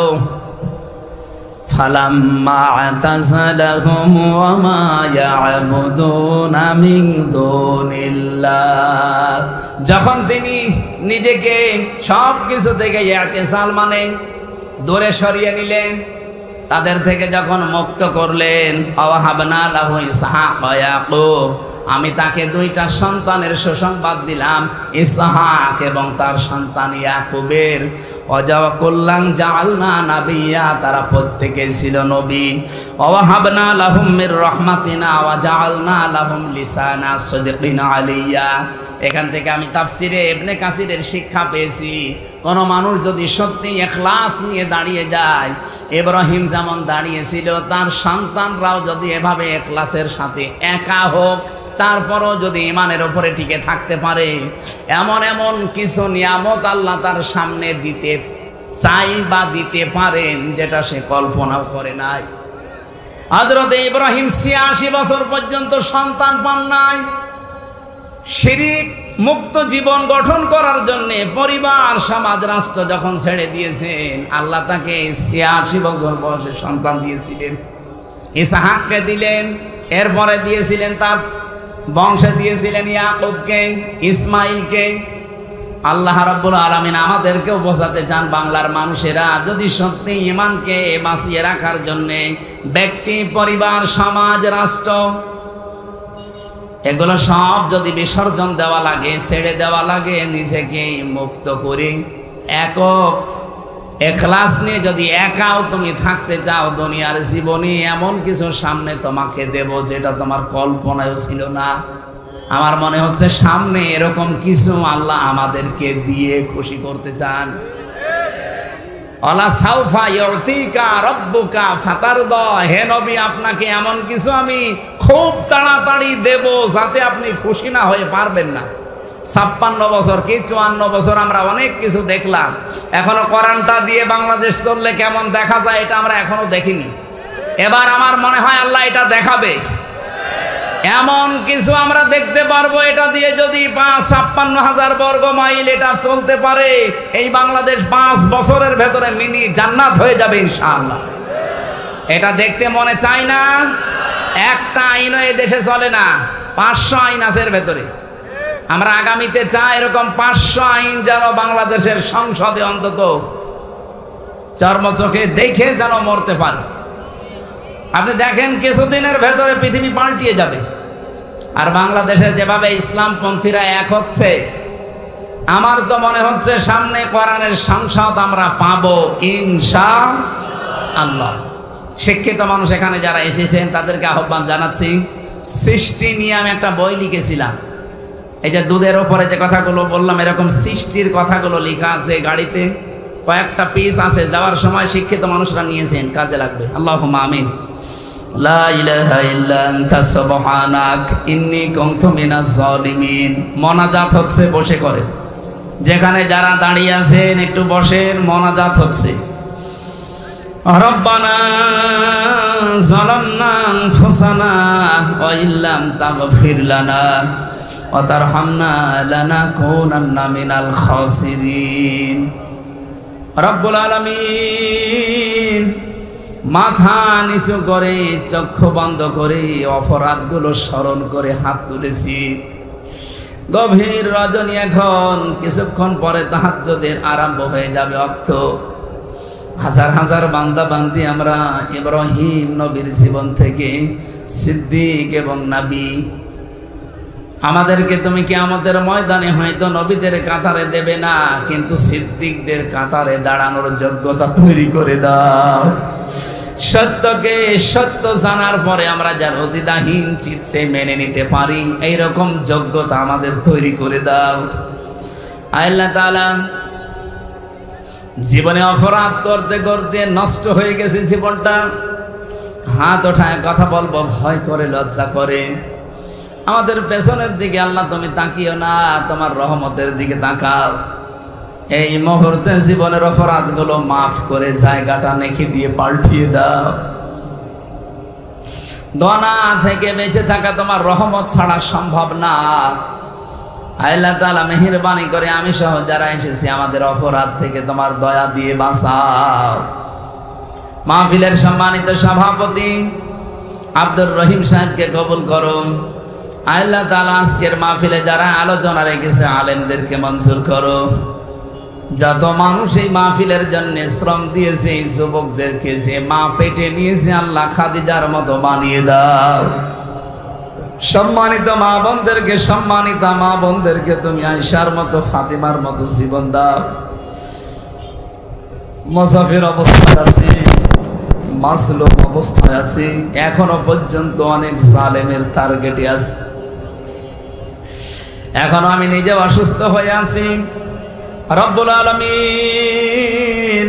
ফালাম্মা আতাযালাহুম ওয়া মা ইয়া'বুদুনা মিন দুনিল্লাহ। যখন তিনি নিজেকে সব কিছু থেকে ইতিসাল মানে দূরে সরিয়ে নিলেন, তাদের থেকে যখন মুক্ত করলেন, ওয়াহাবনা লাহু ইসহাক ওয়া ইয়াকুব, আমি তাকে 2টা সন্তানের সুসংবাদ দিলাম, ইসহাক এবং তার সন্তান ইয়াকুবের। ওয়াজাকুল্লান জাআলনা নাবিয়্যা, তারা প্রত্যেকে ছিল নবী। ওয়াহাবনা লাহুম মির রাহমাতিনা ওয়া জাআলনা লাহুম লিসানা সিদকিন আলিয়্যা। এখান থেকে আমি তাফসিরে ইবনে কাসিরের শিক্ষা পেয়েছি, কোন মানুষ যদি সত্যি ইখলাস নিয়ে দাঁড়িয়ে যায়, ইব্রাহিম যেমন দাঁড়িয়েছিল, তার সন্তানরাও যদি এভাবে ইখলাসের সাথে একা হোক, তারপরও যদি ইমানের উপরে টিকে থাকতে পারে, এমন এমন কিছু নিয়ামত আল্লাহ তার সামনে দিতে চাই বা দিতে পারেন যেটা সে কল্পনাও করে নাই। হযরত ইব্রাহিম ৮৬ বছর পর্যন্ত সন্তান পান নাই। শিরিক মুক্ত জীবন গঠন করার জন্য পরিবার, সমাজ, রাষ্ট্র যখন ছেড়ে দিয়েছেন, আল্লাহ তাকে ৮৬ বছর বয়সে সন্তান দিয়েছিলেন। ইসহাককে দিলেন, এরপরে দিয়েছিলেন তার বংশে দিয়েছিলেন ইয়াকুবকে, ইসমাইলকে। আল্লাহ রাব্বুল আলামিন আমাদেরকেও বোঝাতে চান, বাংলার মানুষেরা যদি সত্যি ঈমানকে বাঁচিয়ে রাখার জন্য ব্যক্তি, পরিবার, সমাজ, রাষ্ট্র, এগুলো সব যদি বিসর্জন দেওয়া লাগে, ছেড়ে দেওয়া লাগে, নিজেকে মুক্ত করে একক ইখলাস নিয়ে যদি একাও তুমি থাকতে চাও, দুনিয়ার জীবনে এমন কিছু সামনে তোমাকে দেব যেটা তোমার কল্পনায়ও ছিল না। আমার মনে হচ্ছে সামনে এরকম কিছু আল্লাহ আমাদেরকে দিয়ে খুশি করতে চান। আলা সাউফা ইউতিকা রাব্বুকা ফাতারদা। হে নবী, আপনাকে এমন কিছু আমি খুব তাড়াতাড়ি দেব যাতে আপনি খুশি না হয়ে পারবেন না। ৫৬ বছর কি ৫৪ বছর আমরা অনেক কিছু দেখলাম, এখনো কোরআনটা দিয়ে বাংলাদেশ চললে কেমন দেখা যায় এটা আমরা এখনো দেখিনি। এবার আমার মনে হয় আল্লাহ এটা দেখাবে, এমন কিছু আমরা দেখতে পারবো, এটা দিয়ে যদি ৫৬,০০০ বর্গ মাইল এটা চলতে পারে, এই বাংলাদেশ ৫ বছরের ভেতরে মিনি জান্নাত হয়ে যাবে ইনশাআল্লাহ। এটা দেখতে মনে চায় না? একটা আইনও এই দেশে চলে না, ৫০০ আইন আছে এর ভেতরে। আমরা আগামীতে চাই এরকম ৫০০ আইন যেন বাংলাদেশের সংসদে অন্তত চর্মচোখে দেখে যেন মরতে পারে। আপনি দেখেন কিছুদিনের ভেতরে পৃথিবী পাল্টিয়ে যাবে। আর বাংলাদেশের যেভাবে ইসলামপন্থীরা এক হচ্ছে, আমার তো মনে হচ্ছে সামনে কোরআনের সংসদ আমরা পাবো ইনশাআল্লাহ। শিক্ষিত মানুষ এখানে যারা এসেছেন তাদেরকে আহ্বান জানাচ্ছি, সৃষ্টি নিয়ে আমি একটা বই লিখেছিলাম। এই যে দুধের ওপরে যে কথাগুলো বললাম, এরকম সৃষ্টির কথাগুলো লেখা আছে গাড়িতে। কয়েকটা পিস আছে, যাওয়ার সময় শিক্ষিত মানুষরা নিয়েছেন, কাজে লাগবে। আল্লাহুম্মা আমিন। লা ইলাহা ইল্লা আনতা সুবহানাক ইন্নী কুনতু মিনাজ জালিমিন। মোনাজাত হচ্ছে, বসে করেন। যেখানে যারা দাঁড়িয়ে আছেন একটু বসেন, মোনাজাত হচ্ছে। রব্বানা যালামনা আনফুসানা ওয়া ইল্লাম তাগফির লানা ওয়া তারহামনা লানাকুনান্না মিনাল খাসিরিন। রব্বুল আলামিন মাথা নিচু করে, চক্ষু বন্ধ করে, অপরাধগুলো স্মরণ করে হাত তুলেছি। গভীর রজনী, এখন কিছুক্ষণ পরে তাহাজ্জুদের আরম্ভ হয়ে যাবে অক্ত। হাজার হাজার বান্দা বান্দি আমরা ইব্রাহিম নবীর জীবন থেকে সিদ্দিক এবং নবী, আমাদেরকে তুমি কিয়ামতের ময়দানে হয়তো নবীদের কাতারে দেবে না, কিন্তু সিদ্দিকদের কাতারে দাঁড়ানোর যোগ্যতা তৈরি করে দাও। সত্যকে সত্য জানার পরে আমরা যেন দ্বিধাহীন চিত্তে মেনে নিতে পারি, এইরকম যোগ্যতা আমাদের তৈরি করে দাও। আল্লাহ তাআলা, জীবনে অপরাধ করতে করতে নষ্ট হয়ে গেছে জীবনটা। হাত ওঠায় কথা বলবো ভয় করে, লজ্জা করে। আমাদের পেছনের দিকে আল্লাহ তুমি তাকিও না, তোমার রহমতের দিকে তাকাও। এই মুহূর্তে জীবনের অপরাধগুলো মাফ করে জায়গাটা নেকি দিয়ে পাল্টিয়ে দাও। দোয়া থেকে বেঁচে থাকা তোমার রহমত ছাড়া সম্ভব না। আল্লাহ তাআলা মেহেরবানি করে আমি সহ যারা এসেছি আমাদের অপরাধ থেকে তোমার দয়া দিয়ে বাঁচাও। মাহফিলের সম্মানিত সভাপতি আব্দুর রহিম সাহেবকে কবুল করো। আল্লাহ তাআলা আজকের মাহফিলে যারা আলোচনা রেখেছে আলেমদেরকে মঞ্জুর করো। যত মানুষ এই মাহফিলের জন্য শ্রম দিয়েছে, এই যুবকদেরকে যে মা পেটে নিয়েছে, আল্লাহ খাদিজার মতো বানিয়ে দাও। সম্মানিত মা বোনদেরকে, সম্মানিত মা বোনদেরকে তুমি আয়েশার মতো, ফাতিমার মতো জীবন দাও। মুসাফির অবস্থায় আছি, মাসলুক অবস্থায় আছি, এখনো পর্যন্ত অনেক জালেমের টার্গেটে আছে। এখনো আমি নিজে অসুস্থ হয়ে আছি। রব্বুল আলামিন,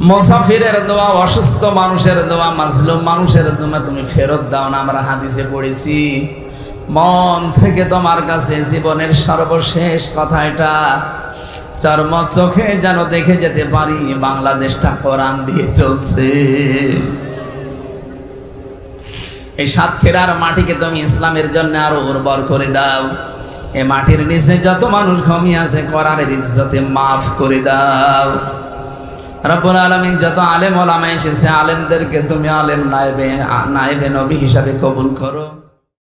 মুসাফিরের দোয়া, অসুস্থ মানুষের দোয়া, মাজলুম মানুষের দোয়া তুমি ফেরত দাও না। আমরা হাদিসে পড়েছি, মন থেকে তোমার কাছে জীবনের সর্বশেষ কথা এটা, চর্ম চোখে যেন দেখে যেতে পারি বাংলাদেশটা কোরআন দিয়ে চলছে। এই সাতক্ষীরার মাটিকে তুমি ইসলামের জন্য আরো উর্বর করে দাও। এই মাটির নিচে যত মানুষ ঘুমিয়ে আছে কোরআনের ইজ্জতে মাফ করে দাও। রব্বুল আলামিন, যত আলেম ওলামা এসেছে আলেমদেরকে তুমি আলেম নায়েবে নবী হিসাবে কবুল করো।